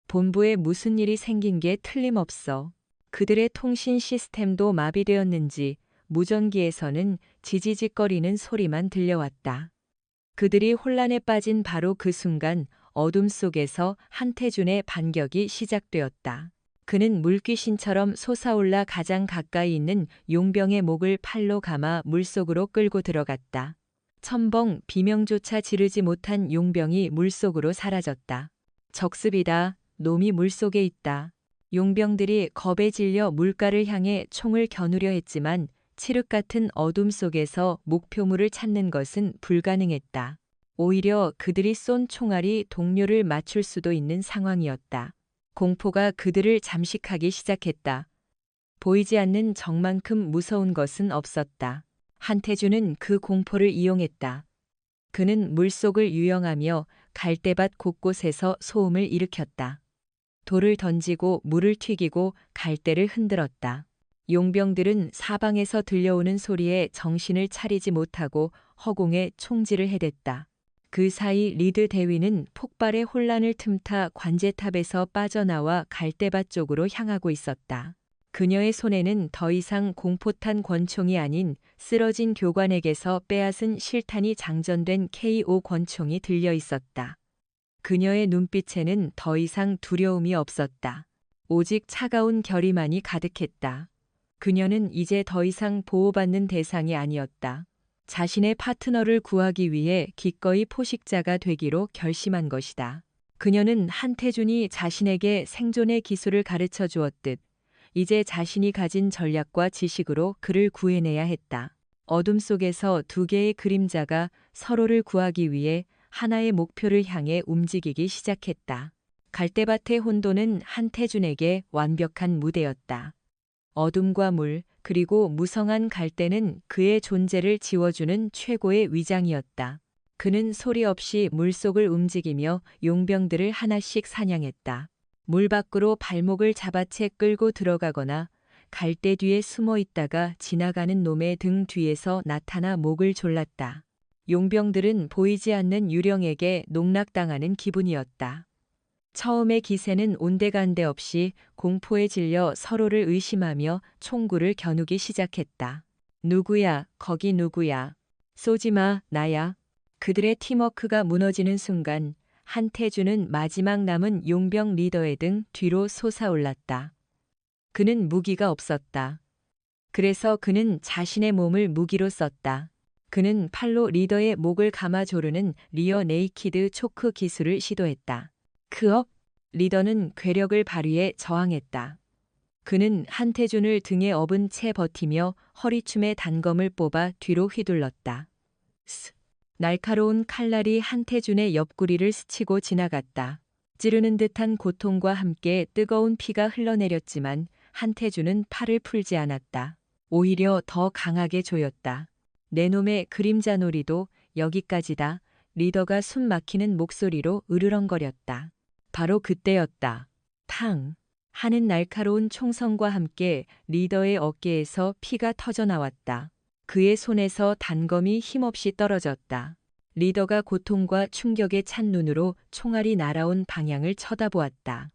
본부에 무슨 일이 생긴 게 틀림없어. 그들의 통신 시스템도 마비되었는지 무전기에서는 지지직거리는 소리만 들려왔다. 그들이 혼란에 빠진 바로 그 순간 어둠 속에서 한태준의 반격이 시작되었다. 그는 물귀신처럼 솟아올라 가장 가까이 있는 용병의 목을 팔로 감아 물속으로 끌고 들어갔다. 첨벙 비명조차 지르지 못한 용병이 물속으로 사라졌다. 적습이다. 놈이 물속에 있다. 용병들이 겁에 질려 물가를 향해 총을 겨누려 했지만 칠흑 같은 어둠 속에서 목표물을 찾는 것은 불가능했다. 오히려 그들이 쏜 총알이 동료를 맞출 수도 있는 상황이었다. 공포가 그들을 잠식하기 시작했다. 보이지 않는 적만큼 무서운 것은 없었다. 한태준은 그 공포를 이용했다. 그는 물속을 유영하며 갈대밭 곳곳에서 소음을 일으켰다. 돌을 던지고 물을 튀기고 갈대를 흔들었다. 용병들은 사방에서 들려오는 소리에 정신을 차리지 못하고 허공에 총질을 해댔다. 그 사이 리드 대위는 폭발의 혼란을 틈타 관제탑에서 빠져나와 갈대밭 쪽으로 향하고 있었다. 그녀의 손에는 더 이상 공포탄 권총이 아닌 쓰러진 교관에게서 빼앗은 실탄이 장전된 K5 권총이 들려 있었다. 그녀의 눈빛에는 더 이상 두려움이 없었다. 오직 차가운 결의만이 가득했다. 그녀는 이제 더 이상 보호받는 대상이 아니었다. 자신의 파트너를 구하기 위해 기꺼이 포식자가 되기로 결심한 것이다. 그녀는 한태준이 자신에게 생존의 기술을 가르쳐 주었듯 이제 자신이 가진 전략과 지식으로 그를 구해내야 했다. 어둠 속에서 두 개의 그림자가 서로를 구하기 위해 하나의 목표를 향해 움직이기 시작했다. 갈대밭의 혼돈은 한태준에게 완벽한 무대였다. 어둠과 물, 그리고 무성한 갈대는 그의 존재를 지워주는 최고의 위장이었다. 그는 소리 없이 물속을 움직이며 용병들을 하나씩 사냥했다. 물 밖으로 발목을 잡아채 끌고 들어가거나 갈대 뒤에 숨어 있다가 지나가는 놈의 등 뒤에서 나타나 목을 졸랐다. 용병들은 보이지 않는 유령에게 농락당하는 기분이었다. 처음의 기세는 온데간데 없이 공포에 질려 서로를 의심하며 총구를 겨누기 시작했다. 누구야, 거기 누구야. 쏘지마, 나야. 그들의 팀워크가 무너지는 순간 한태준은 마지막 남은 용병 리더의 등 뒤로 솟아올랐다. 그는 무기가 없었다. 그래서 그는 자신의 몸을 무기로 썼다. 그는 팔로 리더의 목을 감아 조르는 리어 네이키드 초크 기술을 시도했다. 크업! 리더는 괴력을 발휘해 저항했다. 그는 한태준을 등에 업은 채 버티며 허리춤에 단검을 뽑아 뒤로 휘둘렀다. 스! 날카로운 칼날이 한태준의 옆구리를 스치고 지나갔다. 찌르는 듯한 고통과 함께 뜨거운 피가 흘러내렸지만 한태준은 팔을 풀지 않았다. 오히려 더 강하게 조였다. 내 놈의 그림자 놀이도 여기까지다. 리더가 숨 막히는 목소리로 으르렁거렸다. 바로 그때였다. 탕! 하는 날카로운 총성과 함께 리더의 어깨에서 피가 터져나왔다. 그의 손에서 단검이 힘없이 떨어졌다. 리더가 고통과 충격에 찬 눈으로 총알이 날아온 방향을 쳐다보았다.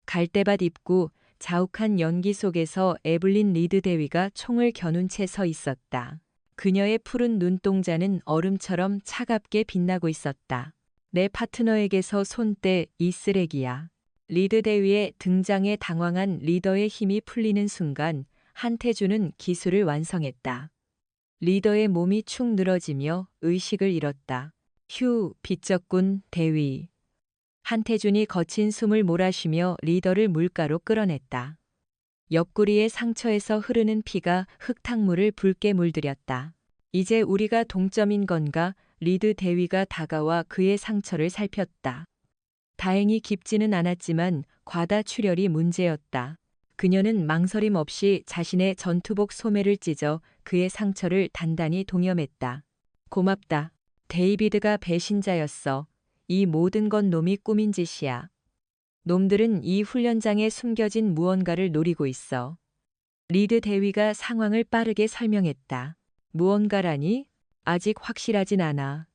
갈대밭 입구 자욱한 연기 속에서 에블린 리드 대위가 총을 겨눈 채 서 있었다. 그녀의 푸른 눈동자는 얼음처럼 차갑게 빛나고 있었다. 내 파트너에게서 손 떼, 이 쓰레기야. 리드 대위의 등장에 당황한 리더의 힘이 풀리는 순간 한태준은 기술을 완성했다. 리더의 몸이 축 늘어지며 의식을 잃었다. 휴, 비쩍군, 대위. 한태준이 거친 숨을 몰아쉬며 리더를 물가로 끌어냈다. 옆구리의 상처에서 흐르는 피가 흙탕물을 붉게 물들였다. 이제 우리가 동점인 건가? 리드 대위가 다가와 그의 상처를 살폈다. 다행히 깊지는 않았지만 과다 출혈이 문제였다. 그녀는 망설임 없이 자신의 전투복 소매를 찢어 그의 상처를 단단히 동여맸다. 고맙다. 데이비드가 배신자였어. 이 모든 건 놈이 꾸민 짓이야. 놈들은 이 훈련장에 숨겨진 무언가를 노리고 있어. 리드 대위가 상황을 빠르게 설명했다. 무언가라니? 아직 확실하진 않아.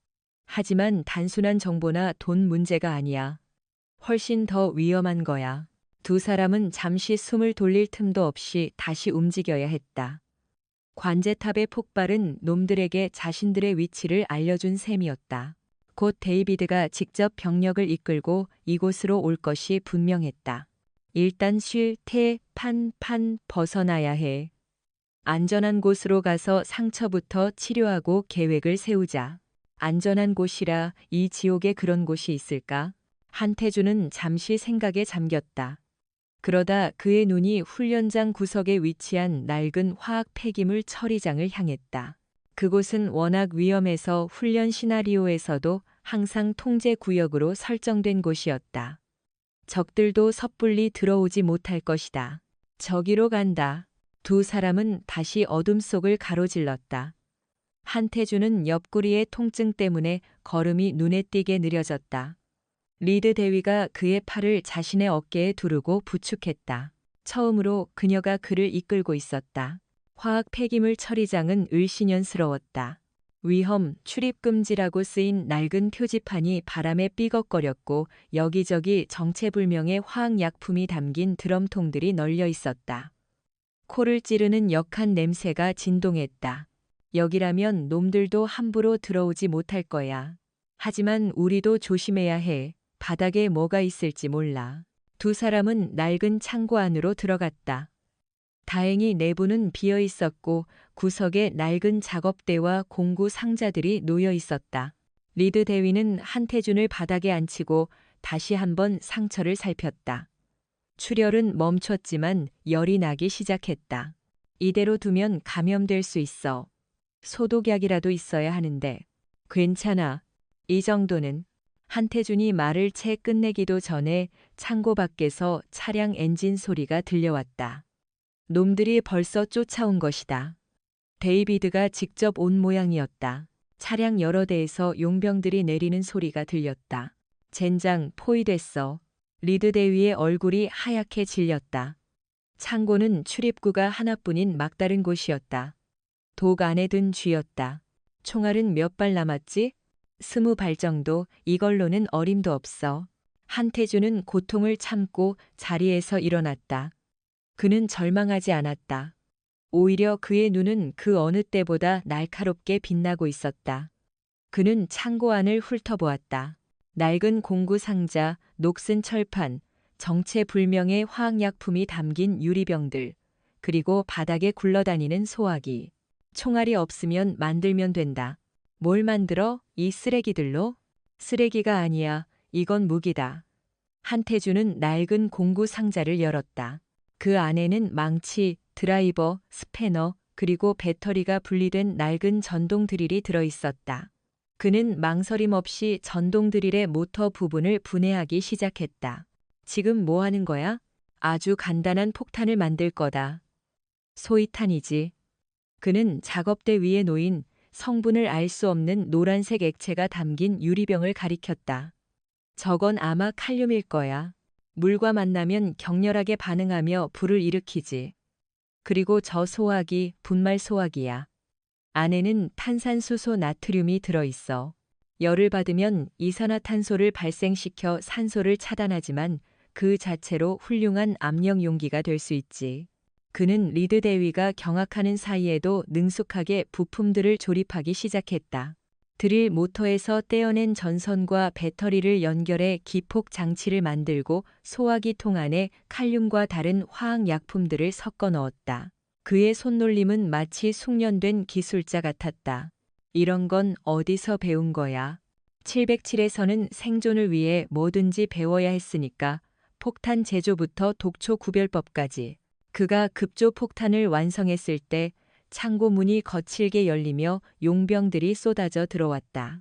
하지만 단순한 정보나 돈 문제가 아니야. 훨씬 더 위험한 거야. 두 사람은 잠시 숨을 돌릴 틈도 없이 다시 움직여야 했다. 관제탑의 폭발은 놈들에게 자신들의 위치를 알려준 셈이었다. 곧 데이비드가 직접 병력을 이끌고 이곳으로 올 것이 분명했다. 일단 판 벗어나야 해. 안전한 곳으로 가서 상처부터 치료하고 계획을 세우자. 안전한 곳이라 이 지옥에 그런 곳이 있을까? 한태준은 잠시 생각에 잠겼다. 그러다 그의 눈이 훈련장 구석에 위치한 낡은 화학 폐기물 처리장을 향했다. 그곳은 워낙 위험해서 훈련 시나리오에서도 항상 통제 구역으로 설정된 곳이었다. 적들도 섣불리 들어오지 못할 것이다. 저기로 간다. 두 사람은 다시 어둠 속을 가로질렀다. 한태준은 옆구리의 통증 때문에 걸음이 눈에 띄게 느려졌다. 리드 대위가 그의 팔을 자신의 어깨에 두르고 부축했다. 처음으로 그녀가 그를 이끌고 있었다. 화학 폐기물 처리장은 을씨년스러웠다. 위험, 출입금지라고 쓰인 낡은 표지판이 바람에 삐걱거렸고 여기저기 정체불명의 화학약품이 담긴 드럼통들이 널려 있었다. 코를 찌르는 역한 냄새가 진동했다. 여기라면 놈들도 함부로 들어오지 못할 거야. 하지만 우리도 조심해야 해. 바닥에 뭐가 있을지 몰라. 두 사람은 낡은 창고 안으로 들어갔다. 다행히 내부는 비어 있었고 구석에 낡은 작업대와 공구 상자들이 놓여 있었다. 리드 대위는 한태준을 바닥에 앉히고 다시 한번 상처를 살폈다. 출혈은 멈췄지만 열이 나기 시작했다. 이대로 두면 감염될 수 있어. 소독약이라도 있어야 하는데. 괜찮아. 이 정도는. 한태준이 말을 채 끝내기도 전에 창고 밖에서 차량 엔진 소리가 들려왔다. 놈들이 벌써 쫓아온 것이다. 데이비드가 직접 온 모양이었다. 차량 여러 대에서 용병들이 내리는 소리가 들렸다. 젠장, 포위됐어. 리드 대위의 얼굴이 하얗게 질렸다. 창고는 출입구가 하나뿐인 막다른 곳이었다. 독 안에 든 쥐였다. 총알은 몇 발 남았지? 20발 정도. 이걸로는 어림도 없어. 한태준은 고통을 참고 자리에서 일어났다. 그는 절망하지 않았다. 오히려 그의 눈은 그 어느 때보다 날카롭게 빛나고 있었다. 그는 창고 안을 훑어보았다. 낡은 공구 상자, 녹슨 철판, 정체불명의 화학약품이 담긴 유리병들, 그리고 바닥에 굴러다니는 소화기. 총알이 없으면 만들면 된다. 뭘 만들어? 이 쓰레기들로? 쓰레기가 아니야. 이건 무기다. 한태주는 낡은 공구 상자를 열었다. 그 안에는 망치, 드라이버, 스패너, 그리고 배터리가 분리된 낡은 전동 드릴이 들어 있었다. 그는 망설임 없이 전동 드릴의 모터 부분을 분해하기 시작했다. 지금 뭐 하는 거야? 아주 간단한 폭탄을 만들 거다. 소위탄이지. 그는 작업대 위에 놓인 성분을 알 수 없는 노란색 액체가 담긴 유리병을 가리켰다. 저건 아마 칼륨일 거야. 물과 만나면 격렬하게 반응하며 불을 일으키지. 그리고 저 소화기, 분말 소화기야. 안에는 탄산수소 나트륨이 들어있어. 열을 받으면 이산화탄소를 발생시켜 산소를 차단하지만 그 자체로 훌륭한 압력 용기가 될 수 있지. 그는 리드 대위가 경악하는 사이에도 능숙하게 부품들을 조립하기 시작했다. 드릴 모터에서 떼어낸 전선과 배터리를 연결해 기폭 장치를 만들고 소화기 통 안에 칼륨과 다른 화학 약품들을 섞어 넣었다. 그의 손놀림은 마치 숙련된 기술자 같았다. 이런 건 어디서 배운 거야? 707에서는 생존을 위해 뭐든지 배워야 했으니까 폭탄 제조부터 독초 구별법까지. 그가 급조 폭탄을 완성했을 때 창고 문이 거칠게 열리며 용병들이 쏟아져 들어왔다.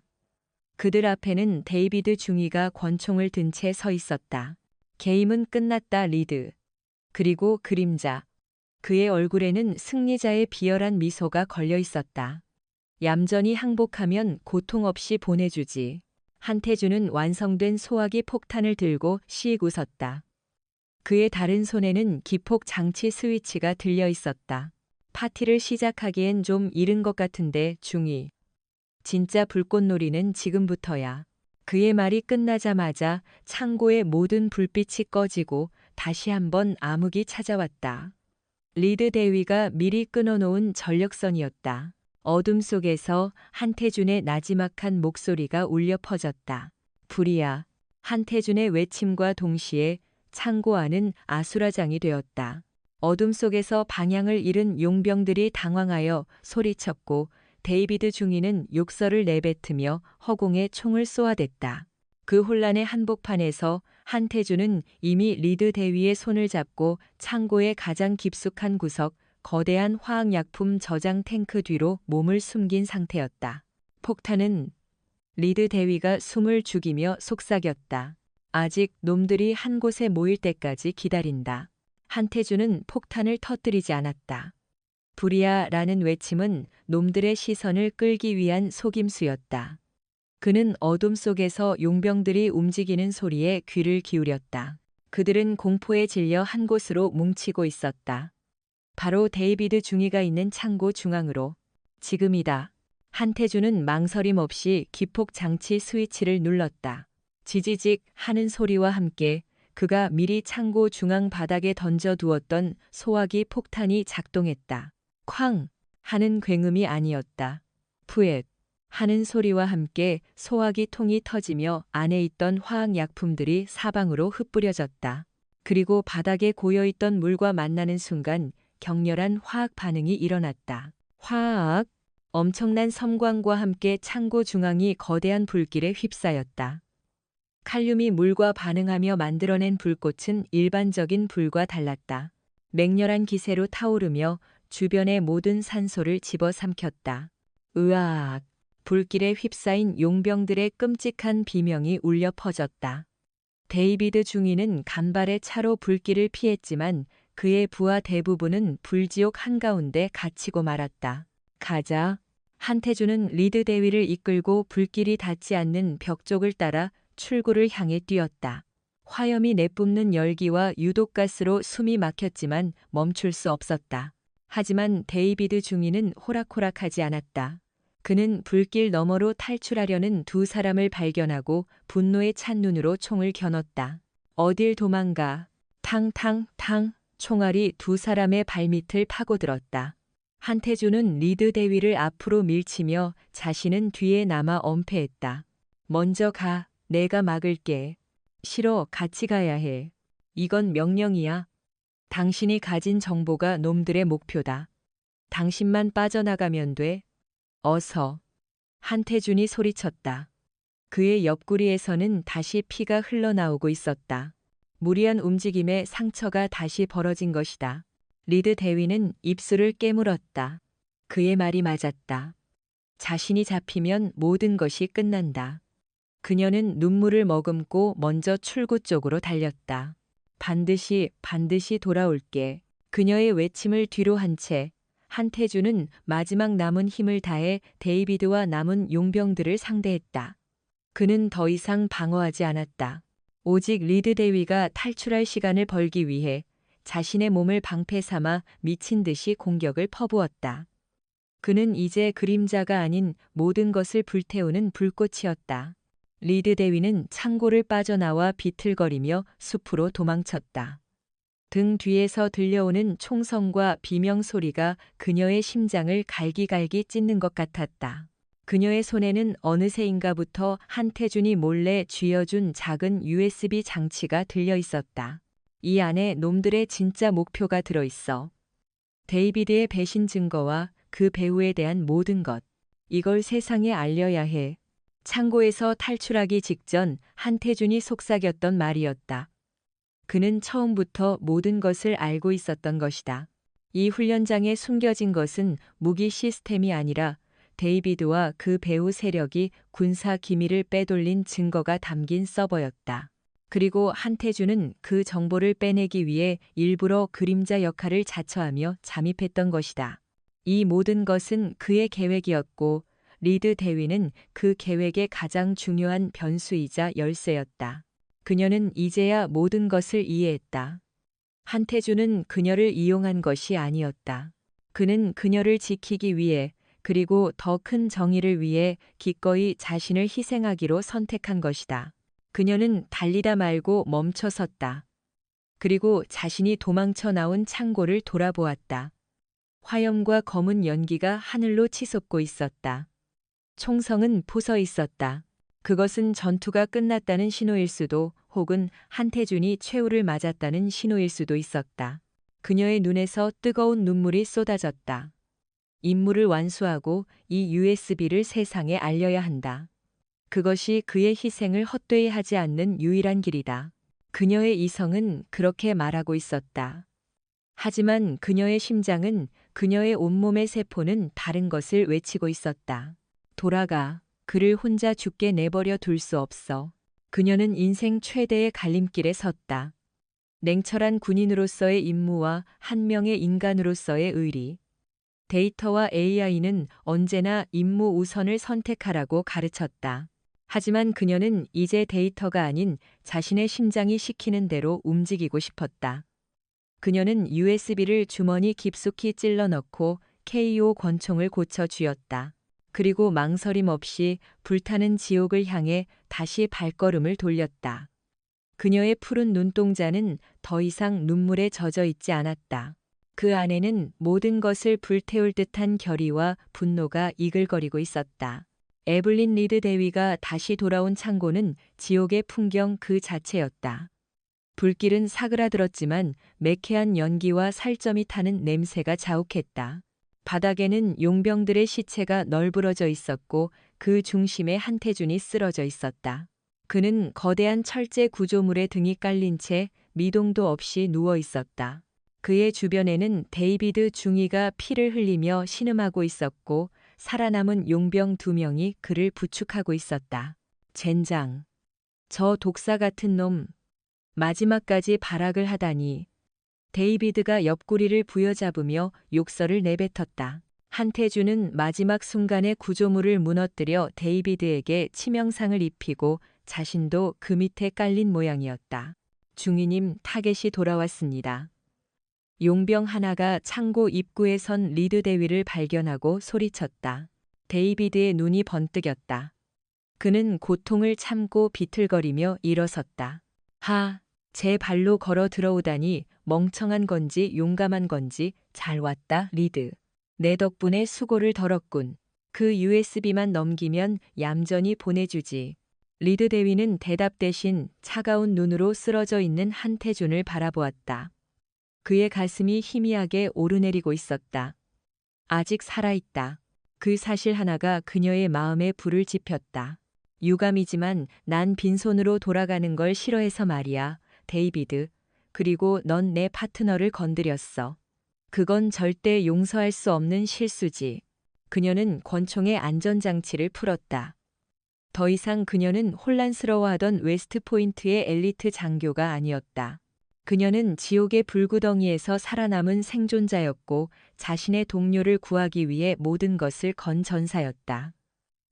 그들 앞에는 데이비드 중위가 권총을 든 채 서 있었다. 게임은 끝났다, 리드. 그리고 그림자. 그의 얼굴에는 승리자의 비열한 미소가 걸려 있었다. 얌전히 항복하면 고통 없이 보내주지. 한태주는 완성된 소화기 폭탄을 들고 씩 웃었다. 그의 다른 손에는 기폭 장치 스위치가 들려 있었다. 파티를 시작하기엔 좀 이른 것 같은데, 중이. 진짜 불꽃놀이는 지금부터야. 그의 말이 끝나자마자 창고의 모든 불빛이 꺼지고 다시 한번 암흑이 찾아왔다. 리드 대위가 미리 끊어놓은 전력선이었다. 어둠 속에서 한태준의 나지막한 목소리가 울려 퍼졌다. 불이야. 한태준의 외침과 동시에 창고 안은 아수라장이 되었다. 어둠 속에서 방향을 잃은 용병들이 당황하여 소리쳤고 데이비드 중위는 욕설을 내뱉으며 허공에 총을 쏘아댔다. 그 혼란의 한복판에서 한태준은 이미 리드 대위의 손을 잡고 창고의 가장 깊숙한 구석, 거대한 화학약품 저장 탱크 뒤로 몸을 숨긴 상태였다. 폭탄은 리드 대위가 숨을 죽이며 속삭였다. 아직 놈들이 한 곳에 모일 때까지 기다린다. 한태준은 폭탄을 터뜨리지 않았다. 불이야라는 외침은 놈들의 시선을 끌기 위한 속임수였다. 그는 어둠 속에서 용병들이 움직이는 소리에 귀를 기울였다. 그들은 공포에 질려 한 곳으로 뭉치고 있었다. 바로 데이비드 중위가 있는 창고 중앙으로. 지금이다. 한태준은 망설임 없이 기폭 장치 스위치를 눌렀다. 지지직 하는 소리와 함께 그가 미리 창고 중앙 바닥에 던져두었던 소화기 폭탄이 작동했다. 쾅! 하는 굉음이 아니었다. 푸엣! 하는 소리와 함께 소화기 통이 터지며 안에 있던 화학약품들이 사방으로 흩뿌려졌다. 그리고 바닥에 고여있던 물과 만나는 순간 격렬한 화학 반응이 일어났다. 화학! 엄청난 섬광과 함께 창고 중앙이 거대한 불길에 휩싸였다. 칼륨이 물과 반응하며 만들어낸 불꽃은 일반적인 불과 달랐다. 맹렬한 기세로 타오르며 주변의 모든 산소를 집어삼켰다. 으악! 불길에 휩싸인 용병들의 끔찍한 비명이 울려 퍼졌다. 데이비드 중위는 간발의 차로 불길을 피했지만 그의 부하 대부분은 불지옥 한가운데 갇히고 말았다. 가자. 한태준은 리드 대위를 이끌고 불길이 닿지 않는 벽 쪽을 따라 출구를 향해 뛰었다. 화염이 내뿜는 열기와 유독가스로 숨이 막혔지만 멈출 수 없었다. 하지만 데이비드 중위는 호락호락하지 않았다. 그는 불길 너머로 탈출하려는 두 사람을 발견하고 분노에 찬 눈으로 총을 겨눴다. 어딜 도망가. 탕탕탕 총알이 두 사람의 발밑을 파고들었다. 한태준은 리드 대위를 앞으로 밀치며 자신은 뒤에 남아 엄폐했다. 먼저 가. 내가 막을게. 싫어. 같이 가야 해. 이건 명령이야. 당신이 가진 정보가 놈들의 목표다. 당신만 빠져나가면 돼. 어서. 한태준이 소리쳤다. 그의 옆구리에서는 다시 피가 흘러나오고 있었다. 무리한 움직임에 상처가 다시 벌어진 것이다. 리드 대위는 입술을 깨물었다. 그의 말이 맞았다. 자신이 잡히면 모든 것이 끝난다. 그녀는 눈물을 머금고 먼저 출구 쪽으로 달렸다. 반드시 돌아올게. 그녀의 외침을 뒤로 한 채 한태준은 마지막 남은 힘을 다해 데이비드와 남은 용병들을 상대했다. 그는 더 이상 방어하지 않았다. 오직 리드 대위가 탈출할 시간을 벌기 위해 자신의 몸을 방패 삼아 미친 듯이 공격을 퍼부었다. 그는 이제 그림자가 아닌 모든 것을 불태우는 불꽃이었다. 리드 대위는 창고를 빠져나와 비틀거리며 숲으로 도망쳤다. 등 뒤에서 들려오는 총성과 비명 소리가 그녀의 심장을 갈기갈기 찢는 것 같았다. 그녀의 손에는 어느새인가부터 한태준이 몰래 쥐어준 작은 USB 장치가 들려 있었다. 이 안에 놈들의 진짜 목표가 들어있어. 데이비드의 배신 증거와 그 배우에 대한 모든 것. 이걸 세상에 알려야 해. 창고에서 탈출하기 직전 한태준이 속삭였던 말이었다. 그는 처음부터 모든 것을 알고 있었던 것이다. 이 훈련장에 숨겨진 것은 무기 시스템이 아니라 데이비드와 그 배후 세력이 군사 기밀을 빼돌린 증거가 담긴 서버였다. 그리고 한태준은 그 정보를 빼내기 위해 일부러 그림자 역할을 자처하며 잠입했던 것이다. 이 모든 것은 그의 계획이었고 리드 대위는 그 계획의 가장 중요한 변수이자 열쇠였다. 그녀는 이제야 모든 것을 이해했다. 한태준은 그녀를 이용한 것이 아니었다. 그는 그녀를 지키기 위해 그리고 더 큰 정의를 위해 기꺼이 자신을 희생하기로 선택한 것이다. 그녀는 달리다 말고 멈춰섰다. 그리고 자신이 도망쳐 나온 창고를 돌아보았다. 화염과 검은 연기가 하늘로 치솟고 있었다. 총성은 부서 있었다. 그것은 전투가 끝났다는 신호일 수도 혹은 한태준이 최후를 맞았다는 신호일 수도 있었다. 그녀의 눈에서 뜨거운 눈물이 쏟아졌다. 임무를 완수하고 이 USB를 세상에 알려야 한다. 그것이 그의 희생을 헛되이 하지 않는 유일한 길이다. 그녀의 이성은 그렇게 말하고 있었다. 하지만 그녀의 심장은, 그녀의 온몸의 세포는 다른 것을 외치고 있었다. 돌아가. 그를 혼자 죽게 내버려 둘 수 없어. 그녀는 인생 최대의 갈림길에 섰다. 냉철한 군인으로서의 임무와 한 명의 인간으로서의 의리. 데이터와 AI는 언제나 임무 우선을 선택하라고 가르쳤다. 하지만 그녀는 이제 데이터가 아닌 자신의 심장이 시키는 대로 움직이고 싶었다. 그녀는 USB를 주머니 깊숙이 찔러 넣고 KO 권총을 고쳐 쥐었다. 그리고 망설임 없이 불타는 지옥을 향해 다시 발걸음을 돌렸다. 그녀의 푸른 눈동자는 더 이상 눈물에 젖어 있지 않았다. 그 안에는 모든 것을 불태울 듯한 결의와 분노가 이글거리고 있었다. 에블린 리드 대위가 다시 돌아온 창고는 지옥의 풍경 그 자체였다. 불길은 사그라들었지만 매캐한 연기와 살점이 타는 냄새가 자욱했다. 바닥에는 용병들의 시체가 널브러져 있었고 그 중심에 한태준이 쓰러져 있었다. 그는 거대한 철제 구조물에 등이 깔린 채 미동도 없이 누워 있었다. 그의 주변에는 데이비드 중위가 피를 흘리며 신음하고 있었고 살아남은 용병 2명이 그를 부축하고 있었다. 젠장. 저 독사 같은 놈. 마지막까지 발악을 하다니. 데이비드가 옆구리를 부여잡으며 욕설을 내뱉었다. 한태준은 마지막 순간에 구조물을 무너뜨려 데이비드에게 치명상을 입히고 자신도 그 밑에 깔린 모양이었다. 중위님, 타겟이 돌아왔습니다. 용병 하나가 창고 입구에 선 리드 대위를 발견하고 소리쳤다. 데이비드의 눈이 번뜩였다. 그는 고통을 참고 비틀거리며 일어섰다. 제 발로 걸어 들어오다니 멍청한 건지 용감한 건지 잘 왔다, 리드. 내 덕분에 수고를 덜었군. 그 USB만 넘기면 얌전히 보내주지. 리드 대위는 대답 대신 차가운 눈으로 쓰러져 있는 한태준을 바라보았다. 그의 가슴이 희미하게 오르내리고 있었다. 아직 살아있다. 그 사실 하나가 그녀의 마음에 불을 지폈다. 유감이지만 난 빈손으로 돌아가는 걸 싫어해서 말이야, 데이비드. 그리고 넌 내 파트너를 건드렸어. 그건 절대 용서할 수 없는 실수지. 그녀는 권총의 안전장치를 풀었다. 더 이상 그녀는 혼란스러워하던 웨스트포인트의 엘리트 장교가 아니었다. 그녀는 지옥의 불구덩이에서 살아남은 생존자였고 자신의 동료를 구하기 위해 모든 것을 건 전사였다.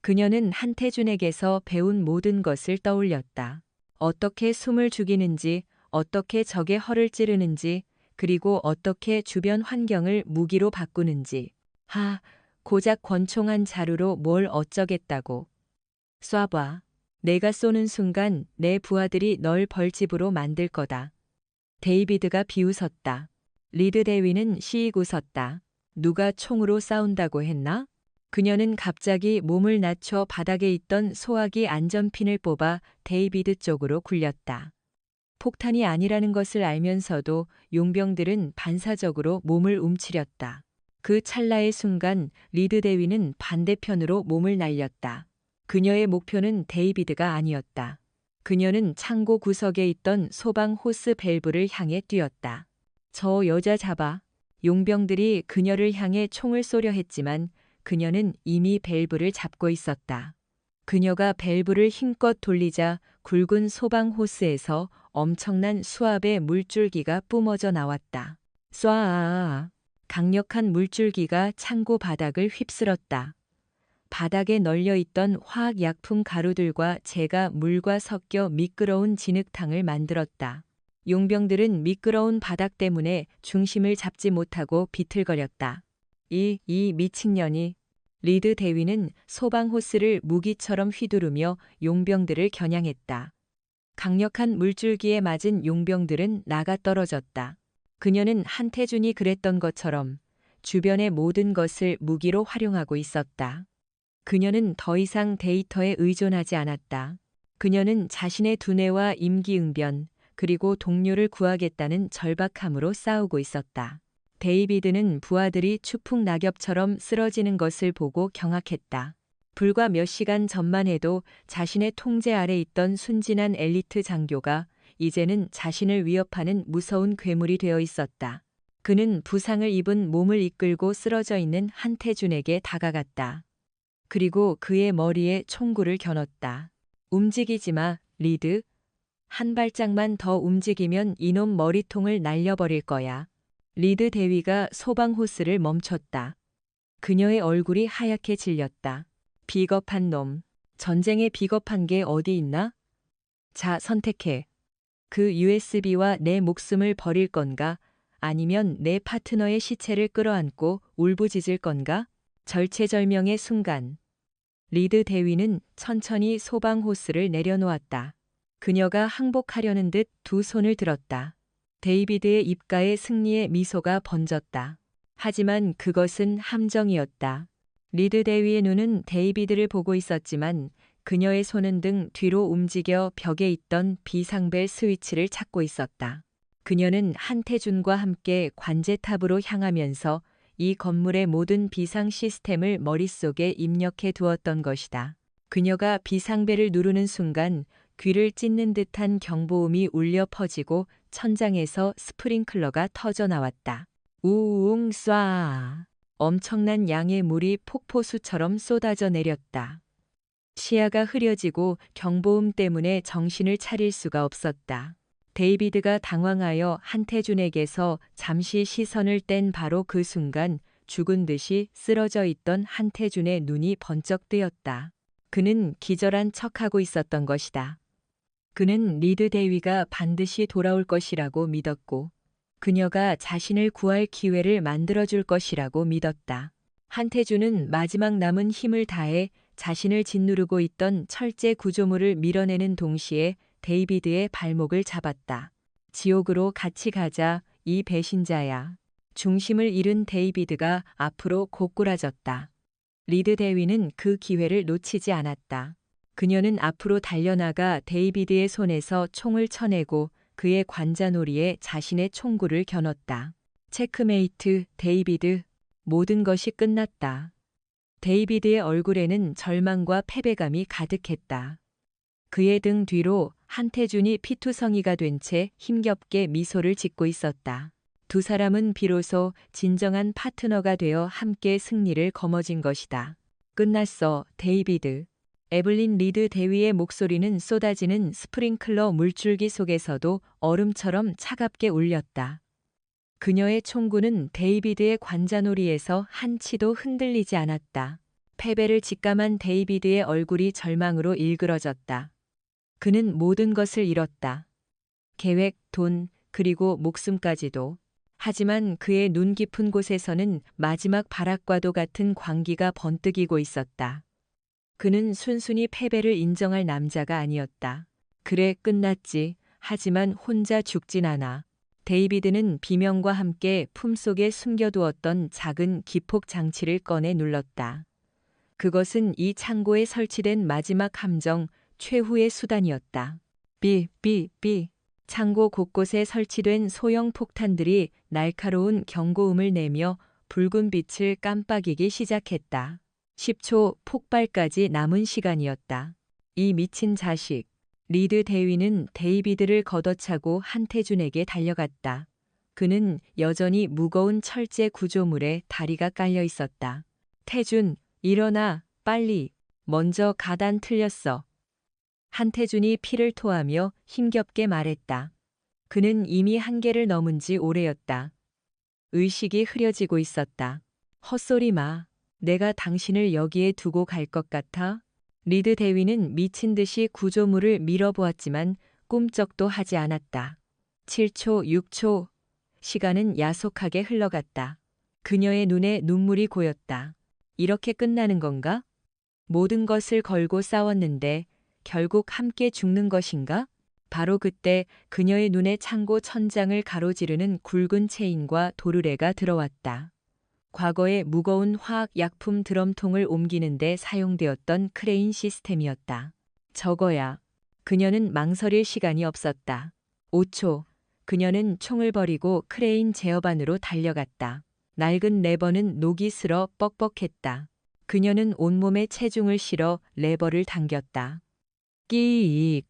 그녀는 한태준에게서 배운 모든 것을 떠올렸다. 어떻게 숨을 죽이는지, 어떻게 적의 허를 찌르는지, 그리고 어떻게 주변 환경을 무기로 바꾸는지. 고작 권총 한 자루로 뭘 어쩌겠다고. 쏴봐. 내가 쏘는 순간 내 부하들이 널 벌집으로 만들 거다. 데이비드가 비웃었다. 리드 대위는 씩 웃었다. 누가 총으로 싸운다고 했나? 그녀는 갑자기 몸을 낮춰 바닥에 있던 소화기 안전핀을 뽑아 데이비드 쪽으로 굴렸다. 폭탄이 아니라는 것을 알면서도 용병들은 반사적으로 몸을 움츠렸다. 그 찰나의 순간 리드 대위는 반대편으로 몸을 날렸다. 그녀의 목표는 데이비드가 아니었다. 그녀는 창고 구석에 있던 소방 호스 밸브를 향해 뛰었다. 저 여자 잡아. 용병들이 그녀를 향해 총을 쏘려 했지만 그녀는 이미 밸브를 잡고 있었다. 그녀가 밸브를 힘껏 돌리자 굵은 소방 호스에서 엄청난 수압의 물줄기가 뿜어져 나왔다. 쏴아. 강력한 물줄기가 창고 바닥을 휩쓸었다. 바닥에 널려있던 화학약품 가루들과 재가 물과 섞여 미끄러운 진흙탕을 만들었다. 용병들은 미끄러운 바닥 때문에 중심을 잡지 못하고 비틀거렸다. 이 미친년이. 리드 대위는 소방 호스를 무기처럼 휘두르며 용병들을 겨냥했다. 강력한 물줄기에 맞은 용병들은 나가 떨어졌다. 그녀는 한태준이 그랬던 것처럼 주변의 모든 것을 무기로 활용하고 있었다. 그녀는 더 이상 데이터에 의존하지 않았다. 그녀는 자신의 두뇌와 임기응변, 그리고 동료를 구하겠다는 절박함으로 싸우고 있었다. 데이비드는 부하들이 추풍 낙엽처럼 쓰러지는 것을 보고 경악했다. 불과 몇 시간 전만 해도 자신의 통제 아래 있던 순진한 엘리트 장교가 이제는 자신을 위협하는 무서운 괴물이 되어 있었다. 그는 부상을 입은 몸을 이끌고 쓰러져 있는 한태준에게 다가갔다. 그리고 그의 머리에 총구를 겨눴다. 움직이지 마, 리드. 한 발짝만 더 움직이면 이놈 머리통을 날려버릴 거야. 리드 대위가 소방 호스를 멈췄다. 그녀의 얼굴이 하얗게 질렸다. 비겁한 놈. 전쟁에 비겁한 게 어디 있나? 자, 선택해. 그 USB와 내 목숨을 버릴 건가? 아니면 내 파트너의 시체를 끌어안고 울부짖을 건가? 절체절명의 순간. 리드 대위는 천천히 소방 호스를 내려놓았다. 그녀가 항복하려는 듯 두 손을 들었다. 데이비드의 입가에 승리의 미소가 번졌다. 하지만 그것은 함정이었다. 리드 대위의 눈은 데이비드를 보고 있었지만 그녀의 손은 등 뒤로 움직여 벽에 있던 비상벨 스위치를 찾고 있었다. 그녀는 한태준과 함께 관제탑으로 향하면서 이 건물의 모든 비상 시스템을 머릿속에 입력해 두었던 것이다. 그녀가 비상벨을 누르는 순간 귀를 찢는 듯한 경보음이 울려 퍼지고 천장에서 스프링클러가 터져 나왔다. 우웅 쏴. 엄청난 양의 물이 폭포수처럼 쏟아져 내렸다. 시야가 흐려지고 경보음 때문에 정신을 차릴 수가 없었다. 데이비드가 당황하여 한태준에게서 잠시 시선을 뗀 바로 그 순간 죽은 듯이 쓰러져 있던 한태준의 눈이 번쩍 뜨였다. 그는 기절한 척하고 있었던 것이다. 그는 리드 대위가 반드시 돌아올 것이라고 믿었고 그녀가 자신을 구할 기회를 만들어줄 것이라고 믿었다. 한태준은 마지막 남은 힘을 다해 자신을 짓누르고 있던 철제 구조물을 밀어내는 동시에 데이비드의 발목을 잡았다. 지옥으로 같이 가자, 이 배신자야. 중심을 잃은 데이비드가 앞으로 고꾸라졌다. 리드 대위는 그 기회를 놓치지 않았다. 그녀는 앞으로 달려나가 데이비드의 손에서 총을 쳐내고 그의 관자놀이에 자신의 총구를 겨눴다. 체크메이트, 데이비드. 모든 것이 끝났다. 데이비드의 얼굴에는 절망과 패배감이 가득했다. 그의 등 뒤로 한태준이 피투성이가 된 채 힘겹게 미소를 짓고 있었다. 두 사람은 비로소 진정한 파트너가 되어 함께 승리를 거머쥔 것이다. 끝났어, 데이비드. 에블린 리드 대위의 목소리는 쏟아지는 스프링클러 물줄기 속에서도 얼음처럼 차갑게 울렸다. 그녀의 총구는 데이비드의 관자놀이에서 한치도 흔들리지 않았다. 패배를 직감한 데이비드의 얼굴이 절망으로 일그러졌다. 그는 모든 것을 잃었다. 계획, 돈, 그리고 목숨까지도. 하지만 그의 눈 깊은 곳에서는 마지막 발악과도 같은 광기가 번뜩이고 있었다. 그는 순순히 패배를 인정할 남자가 아니었다. 그래, 끝났지. 하지만 혼자 죽진 않아. 데이비드는 비명과 함께 품속에 숨겨두었던 작은 기폭 장치를 꺼내 눌렀다. 그것은 이 창고에 설치된 마지막 함정, 최후의 수단이었다. 삐. 창고 곳곳에 설치된 소형 폭탄들이 날카로운 경고음을 내며 붉은 빛을 깜빡이기 시작했다. 10초 폭발까지 남은 시간이었다. 이 미친 자식. 리드 대위는 데이비드를 걷어차고 한태준에게 달려갔다. 그는 여전히 무거운 철제 구조물에 다리가 깔려 있었다. 태준, 일어나, 빨리. 먼저 가단 틀렸어. 한태준이 피를 토하며 힘겹게 말했다. 그는 이미 한계를 넘은 지 오래였다. 의식이 흐려지고 있었다. 헛소리 마. 내가 당신을 여기에 두고 갈 것 같아? 리드 대위는 미친 듯이 구조물을 밀어보았지만 꿈쩍도 하지 않았다. 7초, 6초. 시간은 야속하게 흘러갔다. 그녀의 눈에 눈물이 고였다. 이렇게 끝나는 건가? 모든 것을 걸고 싸웠는데 결국 함께 죽는 것인가? 바로 그때 그녀의 눈에 창고 천장을 가로지르는 굵은 체인과 도르래가 들어왔다. 과거의 무거운 화학약품 드럼통을 옮기는 데 사용되었던 크레인 시스템이었다. 저거야. 그녀는 망설일 시간이 없었다. 5초. 그녀는 총을 버리고 크레인 제어반으로 달려갔다. 낡은 레버는 녹이 슬어 뻑뻑했다. 그녀는 온몸에 체중을 실어 레버를 당겼다. 끼익.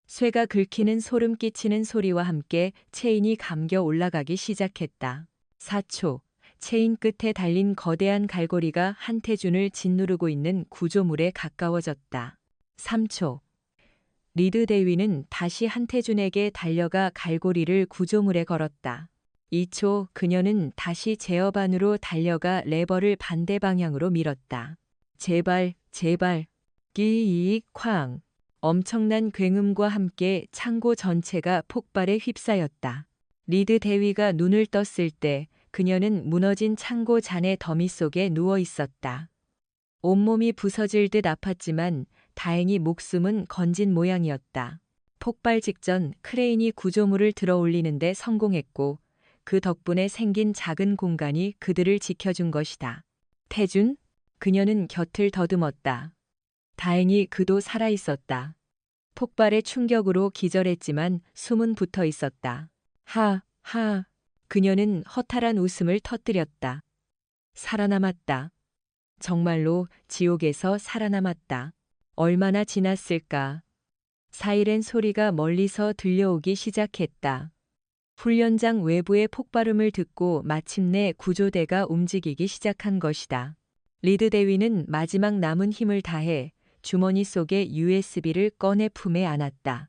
쇠가 긁히는 소름 끼치는 소리와 함께 체인이 감겨 올라가기 시작했다. 4초. 체인 끝에 달린 거대한 갈고리가 한태준을 짓누르고 있는 구조물에 가까워졌다. 3초. 리드 대위는 다시 한태준에게 달려가 갈고리를 구조물에 걸었다. 2초. 그녀는 다시 제어반으로 달려가 레버를 반대 방향으로 밀었다. 제발. 끼익 쾅. 엄청난 굉음과 함께 창고 전체가 폭발에 휩싸였다. 리드 대위가 눈을 떴을 때 그녀는 무너진 창고 잔해 더미 속에 누워 있었다. 온몸이 부서질 듯 아팠지만 다행히 목숨은 건진 모양이었다. 폭발 직전 크레인이 구조물을 들어 올리는데 성공했고 그 덕분에 생긴 작은 공간이 그들을 지켜준 것이다. 태준? 그녀는 곁을 더듬었다. 다행히 그도 살아 있었다. 폭발의 충격으로 기절했지만 숨은 붙어 있었다. 하. 그녀는 허탈한 웃음을 터뜨렸다. 살아남았다. 정말로 지옥에서 살아남았다. 얼마나 지났을까? 사이렌 소리가 멀리서 들려오기 시작했다. 훈련장 외부의 폭발음을 듣고 마침내 구조대가 움직이기 시작한 것이다. 리드 대위는 마지막 남은 힘을 다해 주머니 속에 USB를 꺼내 품에 안았다.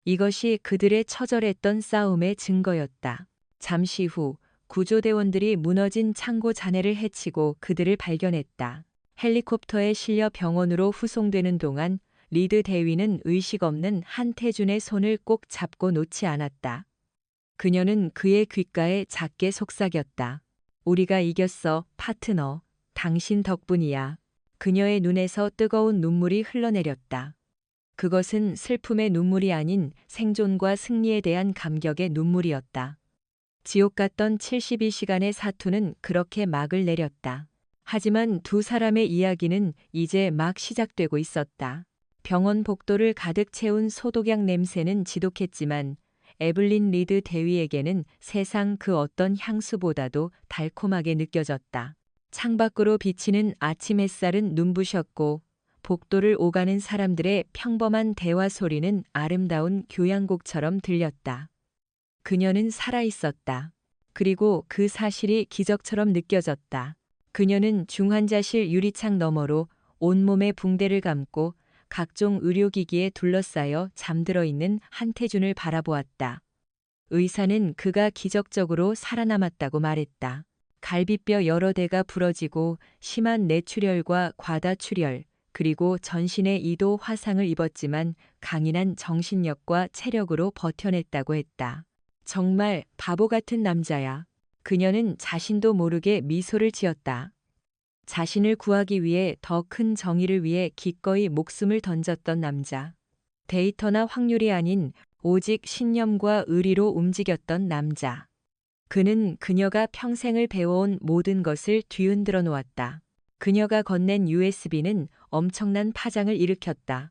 이것이 그들의 처절했던 싸움의 증거였다. 잠시 후 구조대원들이 무너진 창고 잔해를 해치고 그들을 발견했다. 헬리콥터에 실려 병원으로 후송되는 동안 리드 대위는 의식 없는 한태준의 손을 꼭 잡고 놓지 않았다. 그녀는 그의 귓가에 작게 속삭였다. 우리가 이겼어, 파트너. 당신 덕분이야. 그녀의 눈에서 뜨거운 눈물이 흘러내렸다. 그것은 슬픔의 눈물이 아닌 생존과 승리에 대한 감격의 눈물이었다. 지옥 같던 72시간의 사투는 그렇게 막을 내렸다. 하지만 두 사람의 이야기는 이제 막 시작되고 있었다. 병원 복도를 가득 채운 소독약 냄새는 지독했지만 에블린 리드 대위에게는 세상 그 어떤 향수보다도 달콤하게 느껴졌다. 창밖으로 비치는 아침 햇살은 눈부셨고 복도를 오가는 사람들의 평범한 대화 소리는 아름다운 교향곡처럼 들렸다. 그녀는 살아있었다. 그리고 그 사실이 기적처럼 느껴졌다. 그녀는 중환자실 유리창 너머로 온몸에 붕대를 감고 각종 의료기기에 둘러싸여 잠들어 있는 한태준을 바라보았다. 의사는 그가 기적적으로 살아남았다고 말했다. 갈비뼈 여러 대가 부러지고 심한 뇌출혈과 과다출혈, 그리고 전신에 2도 화상을 입었지만 강인한 정신력과 체력으로 버텨냈다고 했다. 정말 바보 같은 남자야. 그녀는 자신도 모르게 미소를 지었다. 자신을 구하기 위해 더 큰 정의를 위해 기꺼이 목숨을 던졌던 남자. 데이터나 확률이 아닌 오직 신념과 의리로 움직였던 남자. 그는 그녀가 평생을 배워온 모든 것을 뒤흔들어 놓았다. 그녀가 건넨 USB는 엄청난 파장을 일으켰다.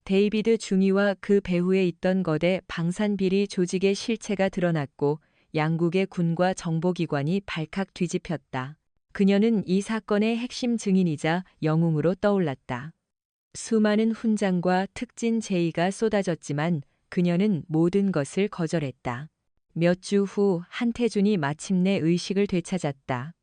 데이비드 중위와 그 배후에 있던 거대 방산비리 조직의 실체가 드러났고 양국의 군과 정보기관이 발칵 뒤집혔다. 그녀는 이 사건의 핵심 증인이자 영웅으로 떠올랐다. 수많은 훈장과 특진 제의가 쏟아졌지만 그녀는 모든 것을 거절했다. 몇 주 후 한태준이 마침내 의식을 되찾았다.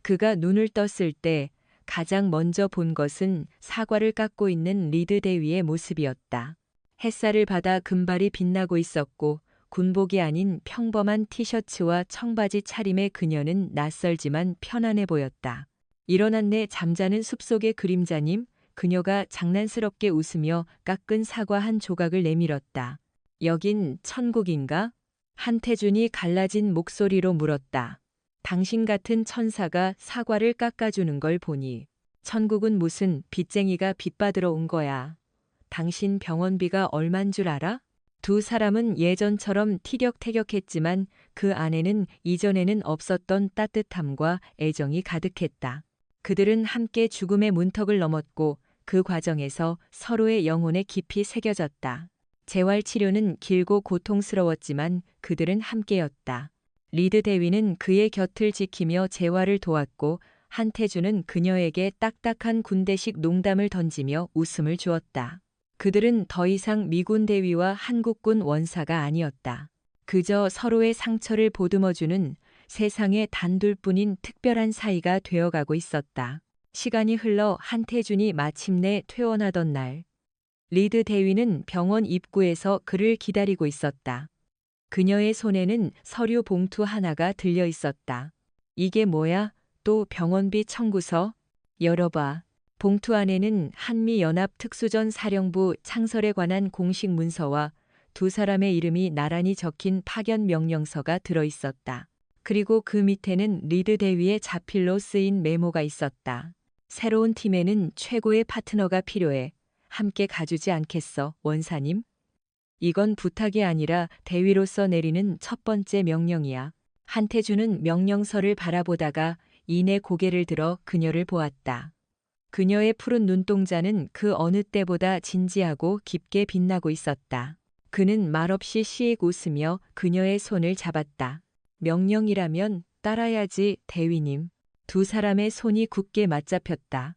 그가 눈을 떴을 때 가장 먼저 본 것은 사과를 깎고 있는 리드 대위의 모습이었다. 햇살을 받아 금발이 빛나고 있었고 군복이 아닌 평범한 티셔츠와 청바지 차림의 그녀는 낯설지만 편안해 보였다. 일어났네 잠자는 숲속의 그림자님. 그녀가 장난스럽게 웃으며 깎은 사과 한 조각을 내밀었다. 여긴 천국인가? 한태준이 갈라진 목소리로 물었다. 당신 같은 천사가 사과를 깎아주는 걸 보니 천국은 무슨 빚쟁이가 빚받으러 온 거야. 당신 병원비가 얼만 줄 알아? 두 사람은 예전처럼 티격태격했지만 그 안에는 이전에는 없었던 따뜻함과 애정이 가득했다. 그들은 함께 죽음의 문턱을 넘었고 그 과정에서 서로의 영혼에 깊이 새겨졌다. 재활치료는 길고 고통스러웠지만 그들은 함께였다. 리드 대위는 그의 곁을 지키며 재활을 도왔고 한태준은 그녀에게 딱딱한 군대식 농담을 던지며 웃음을 주었다. 그들은 더 이상 미군 대위와 한국군 원사가 아니었다. 그저 서로의 상처를 보듬어주는 세상에 단둘뿐인 특별한 사이가 되어가고 있었다. 시간이 흘러 한태준이 마침내 퇴원하던 날, 리드 대위는 병원 입구에서 그를 기다리고 있었다. 그녀의 손에는 서류 봉투 하나가 들려 있었다. 이게 뭐야? 또 병원비 청구서? 열어봐. 봉투 안에는 한미연합특수전 사령부 창설에 관한 공식 문서와 두 사람의 이름이 나란히 적힌 파견 명령서가 들어 있었다. 그리고 그 밑에는 리드 대위의 자필로 쓰인 메모가 있었다. 새로운 팀에는 최고의 파트너가 필요해. 함께 가주지 않겠어, 원사님? 이건 부탁이 아니라 대위로서 내리는 첫 번째 명령이야. 한태준은 명령서를 바라보다가 이내 고개를 들어 그녀를 보았다. 그녀의 푸른 눈동자는 그 어느 때보다 진지하고 깊게 빛나고 있었다. 그는 말없이 씩 웃으며 그녀의 손을 잡았다. 명령이라면 따라야지, 대위님. 두 사람의 손이 굳게 맞잡혔다.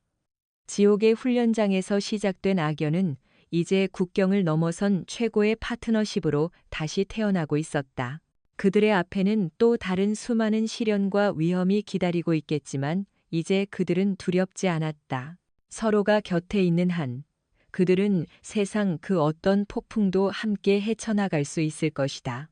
지옥의 훈련장에서 시작된 악연은 이제 국경을 넘어선 최고의 파트너십으로 다시 태어나고 있었다. 그들의 앞에는 또 다른 수많은 시련과 위험이 기다리고 있겠지만 이제 그들은 두렵지 않았다. 서로가 곁에 있는 한 그들은 세상 그 어떤 폭풍도 함께 헤쳐나갈 수 있을 것이다.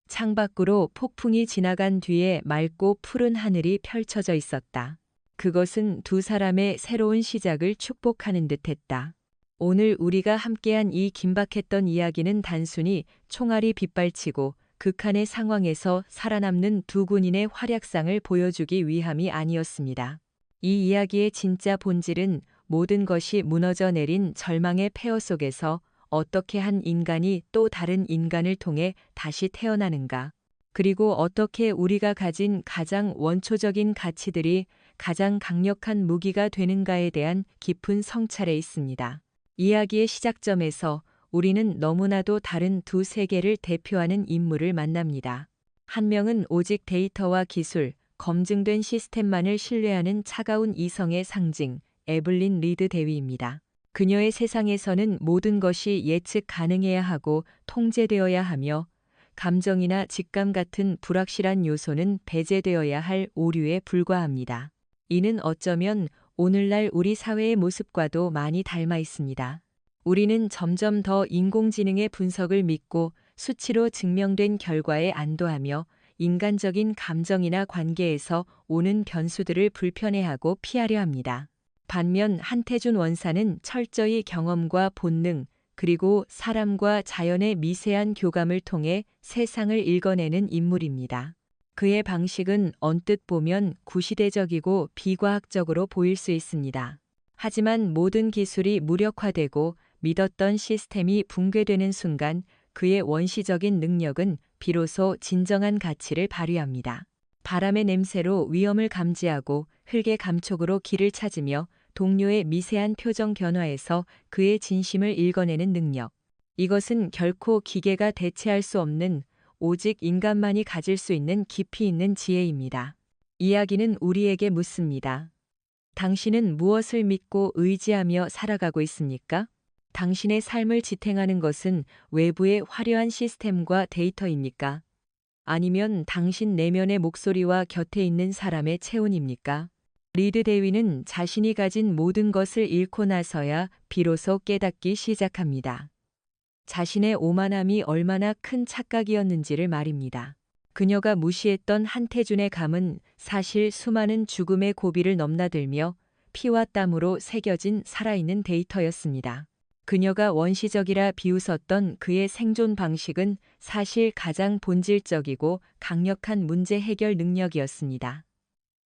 창밖으로 폭풍이 지나간 뒤에 맑고 푸른 하늘이 펼쳐져 있었다. 그것은 두 사람의 새로운 시작을 축복하는 듯했다. 오늘 우리가 함께한 이 긴박했던 이야기는 단순히 총알이 빗발치고 극한의 상황에서 살아남는 두 군인의 활약상을 보여주기 위함이 아니었습니다. 이 이야기의 진짜 본질은 모든 것이 무너져 내린 절망의 폐허 속에서 어떻게 한 인간이 또 다른 인간을 통해 다시 태어나는가, 그리고 어떻게 우리가 가진 가장 원초적인 가치들이 가장 강력한 무기가 되는가에 대한 깊은 성찰에 있습니다. 이야기의 시작점에서 우리는 너무나도 다른 두 세계를 대표하는 인물을 만납니다. 한 명은 오직 데이터와 기술, 검증된 시스템만을 신뢰하는 차가운 이성의 상징, 에블린 리드 대위입니다. 그녀의 세상에서는 모든 것이 예측 가능해야 하고 통제되어야 하며 감정이나 직감 같은 불확실한 요소는 배제되어야 할 오류에 불과합니다. 이는 어쩌면 오늘날 우리 사회의 모습과도 많이 닮아 있습니다. 우리는 점점 더 인공지능의 분석을 믿고 수치로 증명된 결과에 안도하며 인간적인 감정이나 관계에서 오는 변수들을 불편해하고 피하려 합니다. 반면 한태준 원사는 철저히 경험과 본능, 그리고 사람과 자연의 미세한 교감을 통해 세상을 읽어내는 인물입니다. 그의 방식은 언뜻 보면 구시대적이고 비과학적으로 보일 수 있습니다. 하지만 모든 기술이 무력화되고 믿었던 시스템이 붕괴되는 순간 그의 원시적인 능력은 비로소 진정한 가치를 발휘합니다. 바람의 냄새로 위험을 감지하고 흙의 감촉으로 길을 찾으며 동료의 미세한 표정 변화에서 그의 진심을 읽어내는 능력. 이것은 결코 기계가 대체할 수 없는 오직 인간만이 가질 수 있는 깊이 있는 지혜입니다. 이야기는 우리에게 묻습니다. 당신은 무엇을 믿고 의지하며 살아가고 있습니까? 당신의 삶을 지탱하는 것은 외부의 화려한 시스템과 데이터입니까? 아니면 당신 내면의 목소리와 곁에 있는 사람의 체온입니까? 리드 대위는 자신이 가진 모든 것을 잃고 나서야 비로소 깨닫기 시작합니다. 자신의 오만함이 얼마나 큰 착각이었는지를 말입니다. 그녀가 무시했던 한태준의 감은 사실 수많은 죽음의 고비를 넘나들며 피와 땀으로 새겨진 살아있는 데이터였습니다. 그녀가 원시적이라 비웃었던 그의 생존 방식은 사실 가장 본질적이고 강력한 문제 해결 능력이었습니다.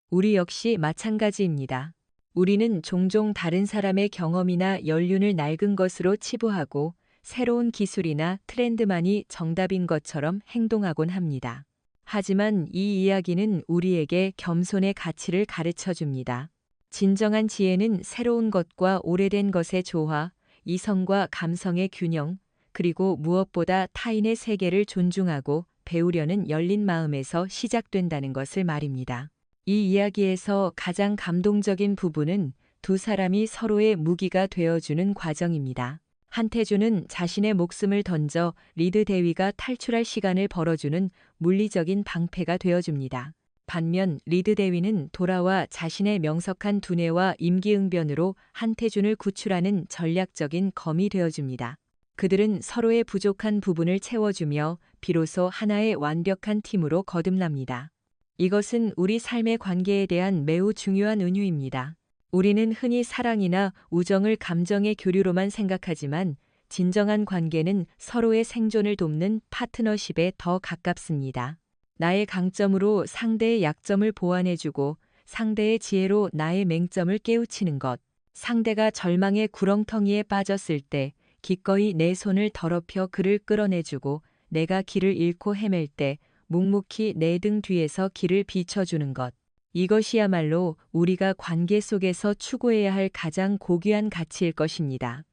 우리 역시 마찬가지입니다. 우리는 종종 다른 사람의 경험이나 연륜을 낡은 것으로 치부하고 새로운 기술이나 트렌드만이 정답인 것처럼 행동하곤 합니다. 하지만 이 이야기는 우리에게 겸손의 가치를 가르쳐 줍니다. 진정한 지혜는 새로운 것과 오래된 것의 조화, 이성과 감성의 균형, 그리고 무엇보다 타인의 세계를 존중하고 배우려는 열린 마음에서 시작된다는 것을 말입니다. 이 이야기에서 가장 감동적인 부분은 두 사람이 서로의 무기가 되어주는 과정입니다. 한태준은 자신의 목숨을 던져 리드 대위가 탈출할 시간을 벌어주는 물리적인 방패가 되어줍니다. 반면 리드 대위는 돌아와 자신의 명석한 두뇌와 임기응변으로 한태준을 구출하는 전략적인 검이 되어줍니다. 그들은 서로의 부족한 부분을 채워주며 비로소 하나의 완벽한 팀으로 거듭납니다. 이것은 우리 삶의 관계에 대한 매우 중요한 은유입니다. 우리는 흔히 사랑이나 우정을 감정의 교류로만 생각하지만 진정한 관계는 서로의 생존을 돕는 파트너십에 더 가깝습니다. 나의 강점으로 상대의 약점을 보완해주고 상대의 지혜로 나의 맹점을 깨우치는 것. 상대가 절망의 구렁텅이에 빠졌을 때 기꺼이 내 손을 더럽혀 그를 끌어내주고 내가 길을 잃고 헤맬 때 묵묵히 내 등 뒤에서 길을 비춰주는 것. 이것이야말로 우리가 관계 속에서 추구해야 할 가장 고귀한 가치일 것입니다.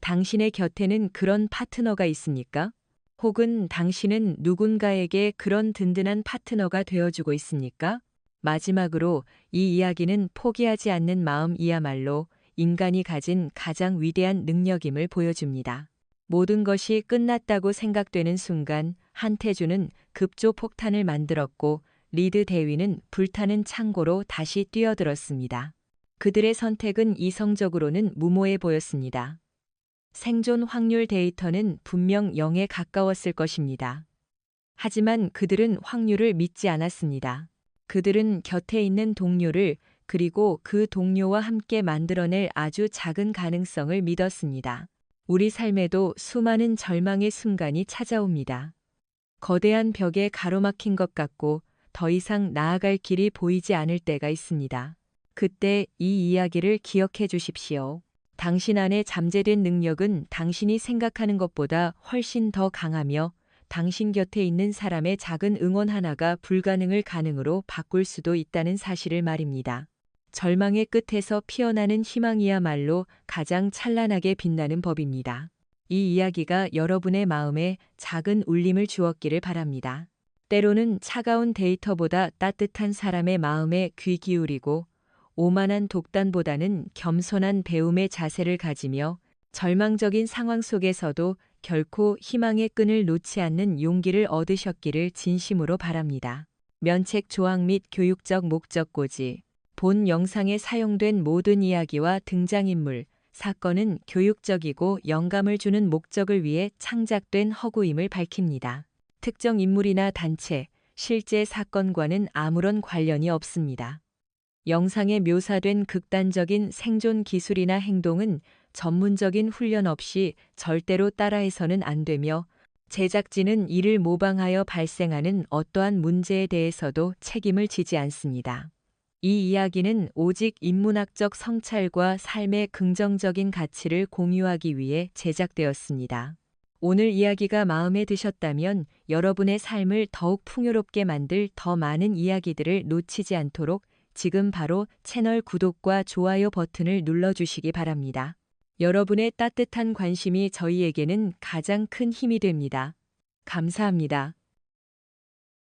당신의 곁에는 그런 파트너가 있습니까? 혹은 당신은 누군가에게 그런 든든한 파트너가 되어주고 있습니까? 마지막으로 이 이야기는 포기하지 않는 마음이야말로 인간이 가진 가장 위대한 능력임을 보여줍니다. 모든 것이 끝났다고 생각되는 순간 한태준은 급조 폭탄을 만들었고 리드 대위는 불타는 창고로 다시 뛰어들었습니다. 그들의 선택은 이성적으로는 무모해 보였습니다. 생존 확률 데이터는 분명 0에 가까웠을 것입니다. 하지만 그들은 확률을 믿지 않았습니다. 그들은 곁에 있는 동료를 그리고 그 동료와 함께 만들어낼 아주 작은 가능성을 믿었습니다. 우리 삶에도 수많은 절망의 순간이 찾아옵니다. 거대한 벽에 가로막힌 것 같고 더 이상 나아갈 길이 보이지 않을 때가 있습니다. 그때 이 이야기를 기억해 주십시오. 당신 안에 잠재된 능력은 당신이 생각하는 것보다 훨씬 더 강하며 당신 곁에 있는 사람의 작은 응원 하나가 불가능을 가능으로 바꿀 수도 있다는 사실을 말입니다. 절망의 끝에서 피어나는 희망이야말로 가장 찬란하게 빛나는 법입니다. 이 이야기가 여러분의 마음에 작은 울림을 주었기를 바랍니다. 때로는 차가운 데이터보다 따뜻한 사람의 마음에 귀 기울이고 오만한 독단보다는 겸손한 배움의 자세를 가지며 절망적인 상황 속에서도 결코 희망의 끈을 놓지 않는 용기를 얻으셨기를 진심으로 바랍니다. 면책 조항 및 교육적 목적고지. 본 영상에 사용된 모든 이야기와 등장인물, 사건은 교육적이고 영감을 주는 목적을 위해 창작된 허구임을 밝힙니다. 특정 인물이나 단체, 실제 사건과는 아무런 관련이 없습니다. 영상에 묘사된 극단적인 생존 기술이나 행동은 전문적인 훈련 없이 절대로 따라해서는 안 되며 제작진은 이를 모방하여 발생하는 어떠한 문제에 대해서도 책임을 지지 않습니다. 이 이야기는 오직 인문학적 성찰과 삶의 긍정적인 가치를 공유하기 위해 제작되었습니다. 오늘 이야기가 마음에 드셨다면 여러분의 삶을 더욱 풍요롭게 만들 더 많은 이야기들을 놓치지 않도록 지금 바로 채널 구독과 좋아요 버튼을 눌러주시기 바랍니다. 여러분의 따뜻한 관심이 저희에게는 가장 큰 힘이 됩니다. 감사합니다.